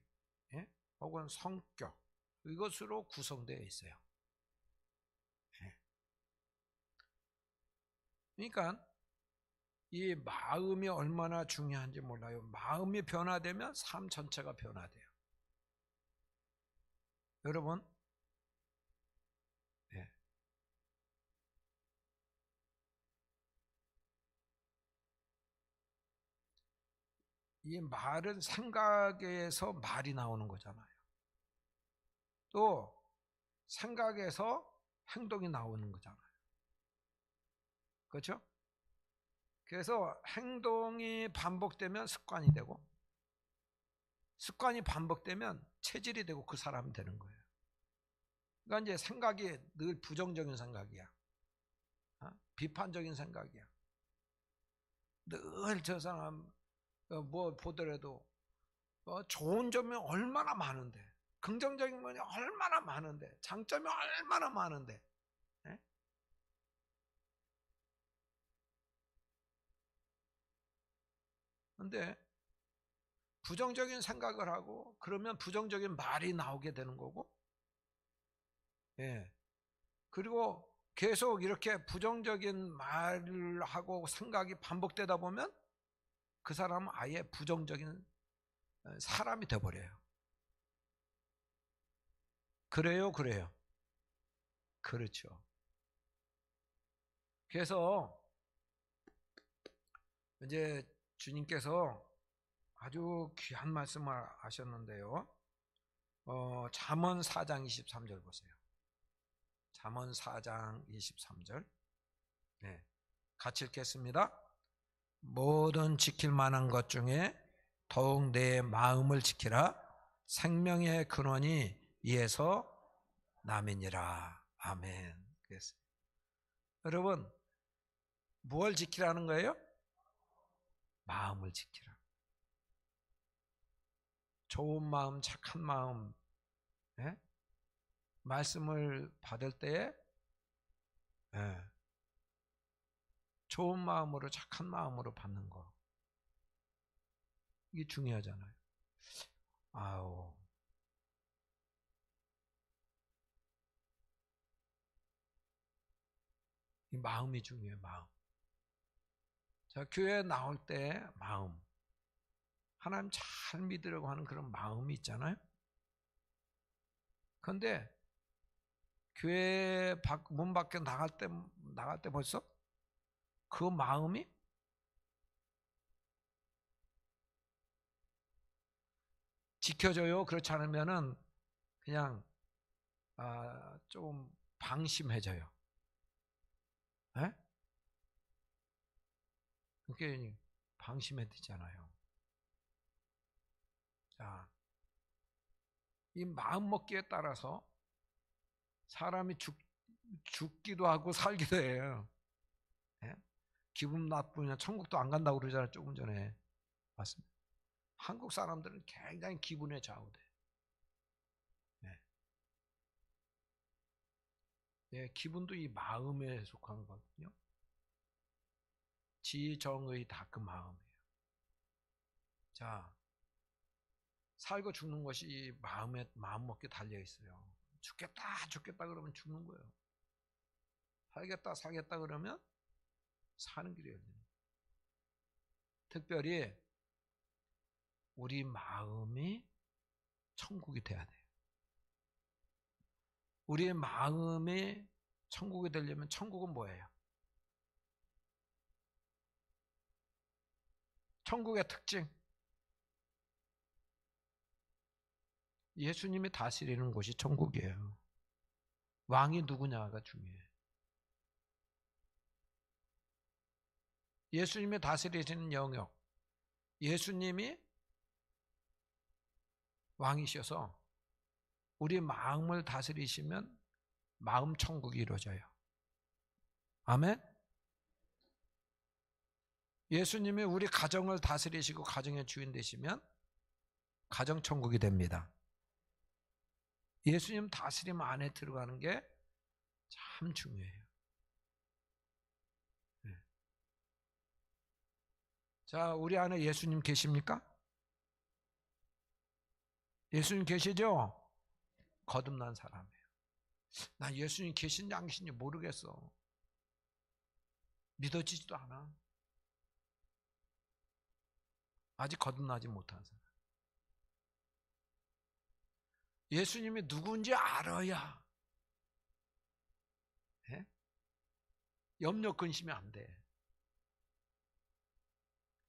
혹은 성격, 이것으로 구성되어 있어요. 그러니까 이 마음이 얼마나 중요한지 몰라요. 마음이 변화되면 삶 전체가 변화돼요. 여러분, 이 말은 생각에서 말이 나오는 거잖아요. 또 생각에서 행동이 나오는 거잖아요. 그렇죠? 그래서 행동이 반복되면 습관이 되고, 습관이 반복되면 체질이 되고 그 사람이 되는 거예요. 그러니까 이제 생각이 늘 부정적인 생각이야. 비판적인 생각이야. 늘 저 사람 뭐 보더라도 좋은 점이 얼마나 많은데, 긍정적인 면이 얼마나 많은데, 장점이 얼마나 많은데, 근데 부정적인 생각을 하고 그러면 부정적인 말이 나오게 되는 거고, 그리고 계속 이렇게 부정적인 말을 하고 생각이 반복되다 보면 그 사람은 아예 부정적인 사람이 돼버려요. 그래요? 그렇죠. 그래서 이제 주님께서 아주 귀한 말씀을 하셨는데요. 잠언 4장 23절 보세요. 잠언 4장 23절. 같이 읽겠습니다. 모든 지킬 만한 것 중에 더욱 내 마음을 지키라. 생명의 근원이 이에서 남이니라. 아멘. 그랬어요. 여러분, 뭘 지키라는 거예요? 마음을 지키라. 좋은 마음, 착한 마음, 말씀을 받을 때에 좋은 마음으로, 착한 마음으로 받는 거. 이게 중요하잖아요. 아우. 이 마음이 중요해요, 마음. 자, 교회 나올 때 마음. 하나님 잘 믿으려고 하는 그런 마음이 있잖아요. 그런데 교회 문 밖에 나갈 때 벌써 그 마음이 지켜져요. 그렇지 않으면은 그냥 좀 방심해져요. 에? 그게 방심해지잖아요. 자, 이 마음 먹기에 따라서 사람이 죽기도 하고 살기도 해요. 예? 기분 나쁘면 천국도 안 간다고 그러잖아요. 조금 전에. 맞습니다. 한국 사람들은 굉장히 기분에 좌우돼. 예. 예, 기분도 이 마음에 속한 거거든요. 지정의 다 그 마음이에요. 자, 살고 죽는 것이 이 마음 먹기에 달려 있어요. 죽겠다 그러면 죽는 거예요. 살겠다 그러면 사는 길이 열려요. 특별히 우리 마음이 천국이 돼야 돼요. 우리의 마음이 천국이 되려면 천국은 뭐예요? 천국의 특징. 예수님이 다스리는 곳이 천국이에요. 왕이 누구냐가 중요해요. 예수님이 다스리시는 영역. 예수님이 왕이셔서 우리 마음을 다스리시면 마음 천국이 이루어져요. 아멘? 예수님이 우리 가정을 다스리시고 가정의 주인 되시면 가정 천국이 됩니다. 예수님 다스림 안에 들어가는 게 참 중요해요. 네. 자, 우리 안에 예수님 계십니까? 예수님 계시죠? 거듭난 사람이에요. 나 예수님 계신지 안 계신지 모르겠어. 믿어지지도 않아. 아직 거듭나지 못한 사람. 예수님이 누구인지 알아야 염려 근심이 안 돼.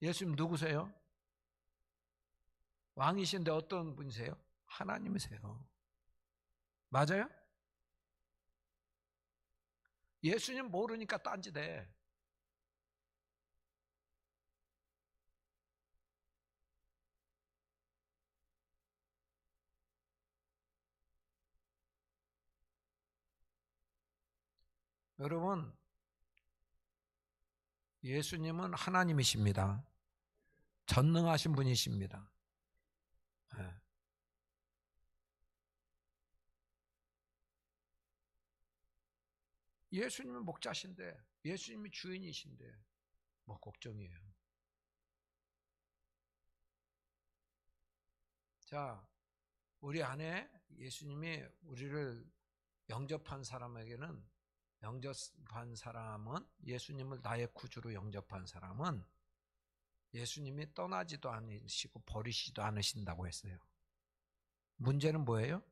예수님 누구세요? 왕이신데 어떤 분이세요? 하나님이세요. 맞아요? 예수님 모르니까 딴짓해. 여러분, 예수님은 하나님이십니다. 전능하신 분이십니다. 네. 예수님은 목자신데, 예수님이 주인이신데 뭐 걱정이에요. 자, 우리 안에 예수님이 우리를 영접한 사람은 예수님을 나의 구주로 영접한 사람은 예수님이 떠나지도 않으시고 버리시지도 않으신다고 했어요. 문제는 뭐예요?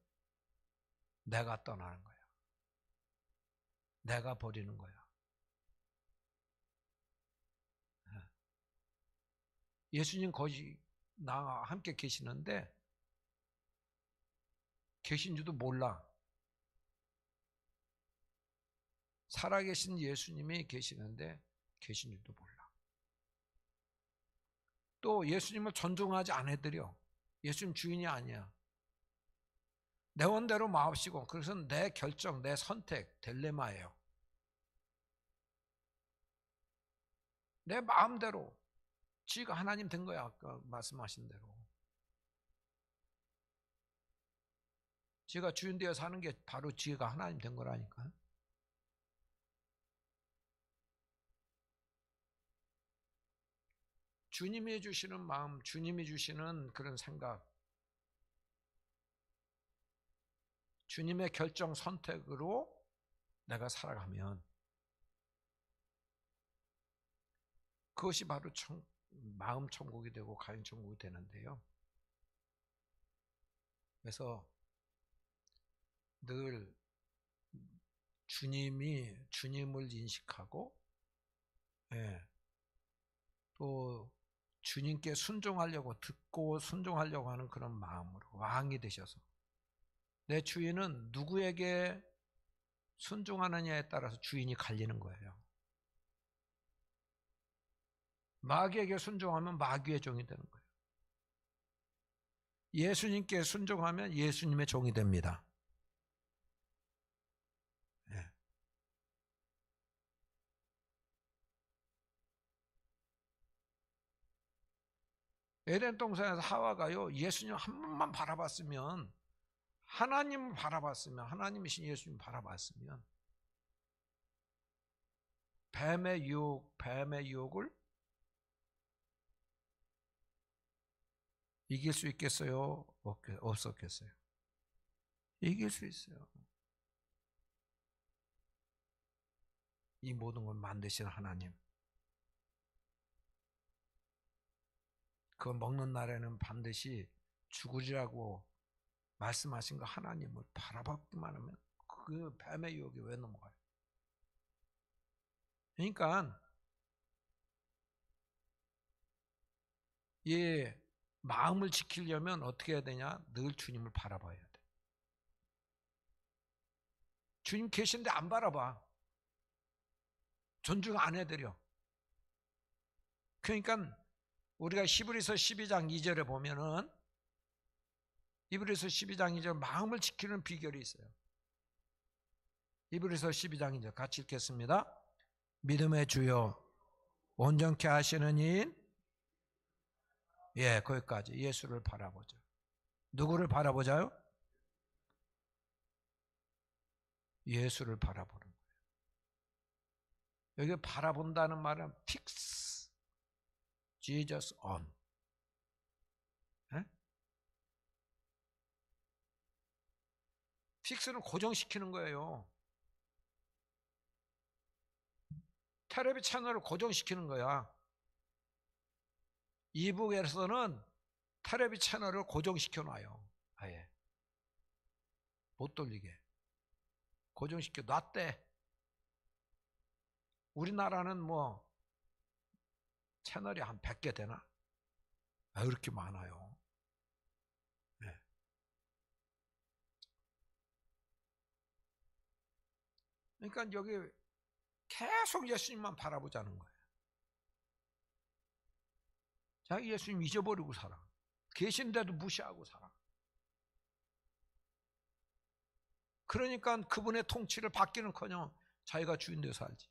내가 떠나는 거야. 내가 버리는 거야. 예수님 거기 나와 함께 계시는데 계신 줄도 몰라. 살아계신 예수님이 계시는데 계신 줄도 몰라. 또 예수님을 존중하지 않아드려. 예수님 주인이 아니야. 내 원대로 마옵시고, 그것은 내 결정, 내 선택, 딜레마예요. 내 마음대로 지가 하나님 된 거야. 아까 말씀하신 대로. 지가 주인 되어 사는 게 바로 지가 하나님 된 거라니까. 주님이 주시는 마음, 주님이 주시는 그런 생각, 주님의 결정 선택으로 내가 살아가면 그것이 바로 마음 천국이 되고 가인 천국이 되는데요. 그래서 늘 주님을 인식하고, 또 주님께 듣고 순종하려고 하는 그런 마음으로 왕이 되셔서, 내 주인은 누구에게 순종하느냐에 따라서 주인이 갈리는 거예요. 마귀에게 순종하면 마귀의 종이 되는 거예요. 예수님께 순종하면 예수님의 종이 됩니다. 에덴 동산에서 하와가요, 예수님 한 번만 바라봤으면, 하나님을 바라봤으면, 하나님이신 예수님 바라봤으면, 뱀의 유혹을 이길 수 있겠어요? 없었겠어요? 이길 수 있어요. 이 모든 걸 만드신 하나님, 그 먹는 날에는 반드시 죽으리라고 말씀하신 그 하나님을 바라봤기만 하면 그 뱀의 유혹이 왜 넘어가요? 그러니까 이 마음을 지키려면 어떻게 해야 되냐? 늘 주님을 바라봐야 돼. 주님 계신데 안 바라봐. 존중 안 해드려. 그러니까 우리가 히브리서 12장 2절에 보면은, 히브리서 12장 2절 마음을 지키는 비결이 있어요. 히브리서 12장 2절 같이 읽겠습니다. 믿음의 주여 온전케 하시는 이인, 거기까지 예수를 바라보자. 누구를 바라보자요? 예수를 바라보는 거예요. 여기 바라본다는 말은 fix Jesus on. 픽스는 고정시키는 거예요. 텔레비 채널을 고정시키는 거야. 이북에서는 텔레비 채널을 고정시켜 놔요. 아예 못 돌리게 고정시켜 놨대. 우리나라는 뭐 채널이 한 100개 되나? 이렇게 많아요. 그러니까 여기 계속 예수님만 바라보자는 거예요. 자기 예수님 잊어버리고 살아. 계신데도 무시하고 살아. 그러니까 그분의 통치를 받기는커녕 자기가 주인 되어 살지.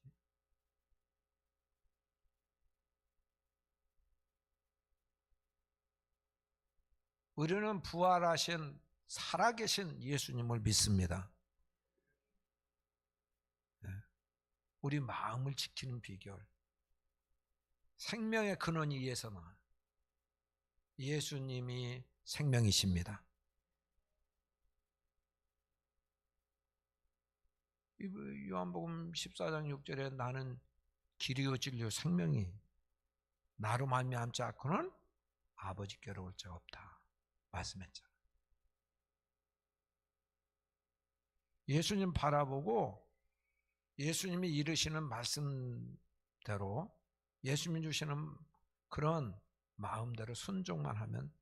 우리는 부활하신 살아계신 예수님을 믿습니다. 우리 마음을 지키는 비결, 생명의 근원이 위해서는 예수님이 생명이십니다. 요한복음 14장 6절에 나는 길이요 진리요 생명이 나로 말미암지 않고는 아버지께로 올 자가 없다 말씀했잖아요. 예수님 바라보고 예수님이 이르시는 말씀대로 예수님이 주시는 그런 마음대로 순종만 하면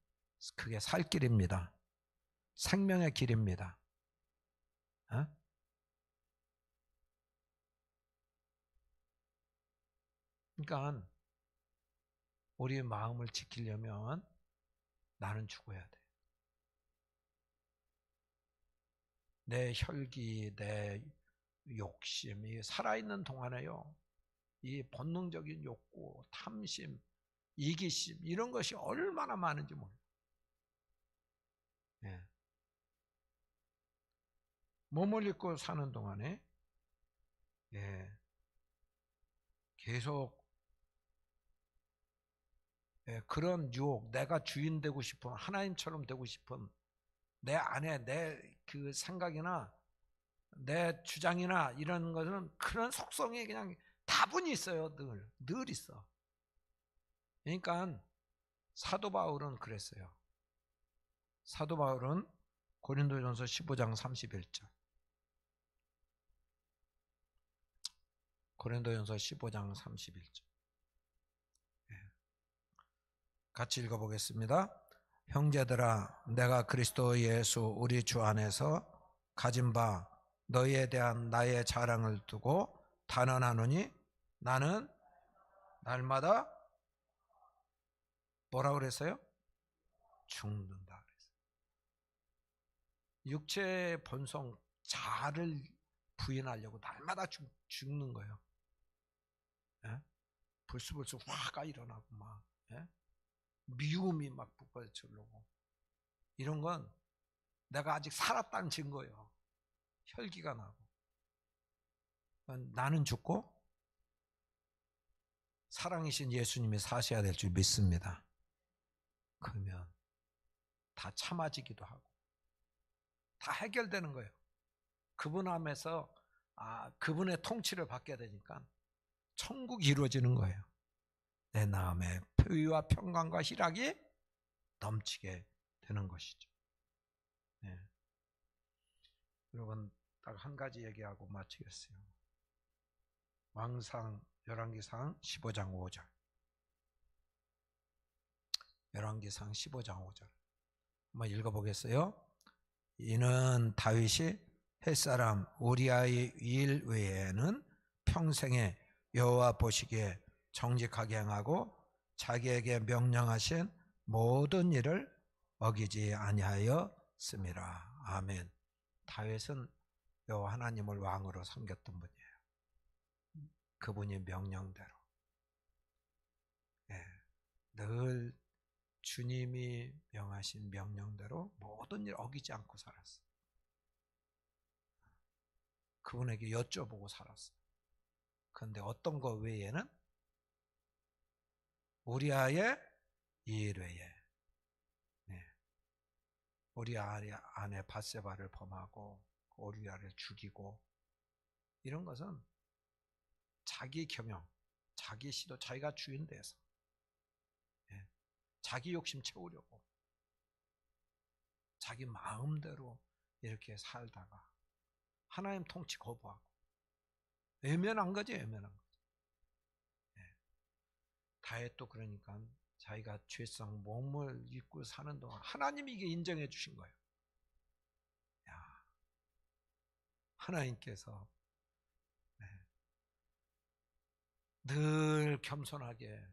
그게 살 길입니다. 생명의 길입니다. 그러니까 우리의 마음을 지키려면 나는 죽어야 돼. 내 혈기, 내 욕심이 살아있는 동안에요, 이 본능적인 욕구, 탐심, 이기심 이런 것이 얼마나 많은지 몰라요. 몸을 입고 사는 동안에 계속 예, 그런 유혹, 내가 주인 되고 싶은, 하나님처럼 되고 싶은 내 안에 내 그 생각이나 내 주장이나 이런 것은 그런 속성이 그냥 다분히 있어요. 늘 있어. 그러니까 사도 바울은 그랬어요. 사도 바울은 고린도전서 15장 31절. 고린도전서 15장 31절. 같이 읽어보겠습니다. 형제들아, 내가 그리스도 예수 우리 주 안에서 가진 바 너희에 대한 나의 자랑을 두고 단언하노니 나는 날마다 뭐라고 그랬어요? 죽는다 그랬어요. 육체의 본성 자아를 부인하려고 날마다 죽는 거예요. 예? 불쑥불쑥 화가 일어나고 막 예? 미움이 막 북받쳐오르고 이런 건 내가 아직 살았다는 증거예요. 혈기가 나고 나는 죽고 사랑이신 예수님이 사셔야 될 줄 믿습니다. 그러면 다 참아지기도 하고 다 해결되는 거예요. 그분 안에서 그분의 통치를 받게 되니까 천국이 이루어지는 거예요. 내 마음에 표의와 평강과 희락이 넘치게 되는 것이죠. 네. 여러분 딱 한 가지 얘기하고 마치겠어요. 왕상 열왕기상 15장 5절. 열왕기상 15장 5절. 한번 읽어보겠어요. 이는 다윗이 햇사람 우리아의 일 외에는 평생에 여호와 보시기에 정직하게 행하고 자기에게 명령하신 모든 일을 어기지 아니하였음이라. 아멘. 다윗은 여호와 하나님을 왕으로 섬겼던 분이에요. 그분이 명령대로 늘 주님이 명하신 명령대로 모든 일 어기지 않고 살았어요. 그분에게 여쭤보고 살았어요. 그런데 어떤 것 외에는 우리아의 일 외에 우리아 안에 밧세바를 범하고 우리아를 죽이고 이런 것은 자기 겸용, 자기 시도, 자기가 주인 돼서 자기 욕심 채우려고 자기 마음대로 이렇게 살다가 하나님 통치 거부하고 외면한 거지, 외면한 거지. 다윗도 그러니까 자기가 죄성 몸을 입고 사는 동안 하나님이 이게 인정해 주신 거예요. 야, 하나님께서 늘 겸손하게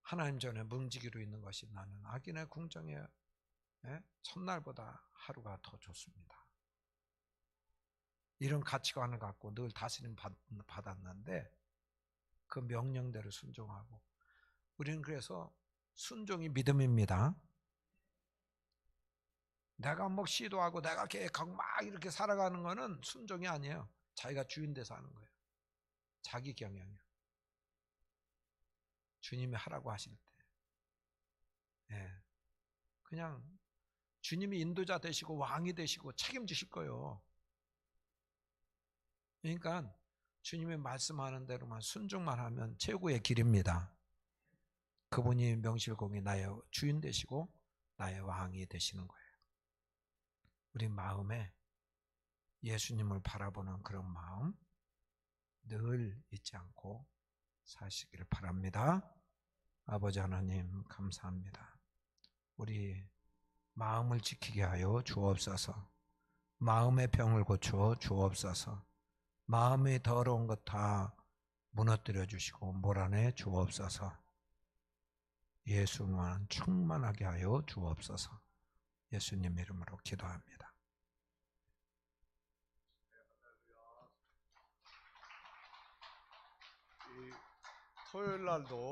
하나님 전에 뭉지기로 있는 것이 나는 악인의 궁정에 첫날보다 하루가 더 좋습니다. 이런 가치관을 갖고 늘 다스림 받았는데 그 명령대로 순종하고 우리는 그래서 순종이 믿음입니다. 내가 뭐 시도하고 내가 계획하고 막 이렇게 살아가는 거는 순종이 아니에요. 자기가 주인 돼서 하는 거예요. 자기 경영이요. 주님이 하라고 하실 때 그냥 주님이 인도자 되시고 왕이 되시고 책임지실 거예요. 그러니까 주님이 말씀하는 대로만 순종만 하면 최고의 길입니다. 그분이 명실공히 나의 주인 되시고 나의 왕이 되시는 거예요. 우리 마음에 예수님을 바라보는 그런 마음 늘 잊지 않고 사시기를 바랍니다. 아버지 하나님 감사합니다. 우리 마음을 지키게 하여 주옵소서. 마음의 병을 고쳐 주옵소서. 마음이 더러운 것 다 무너뜨려 주시고 몰아내 주옵소서. 예수만 충만하게 하여 주옵소서. 예수님 이름으로 기도합니다. 토요일 날도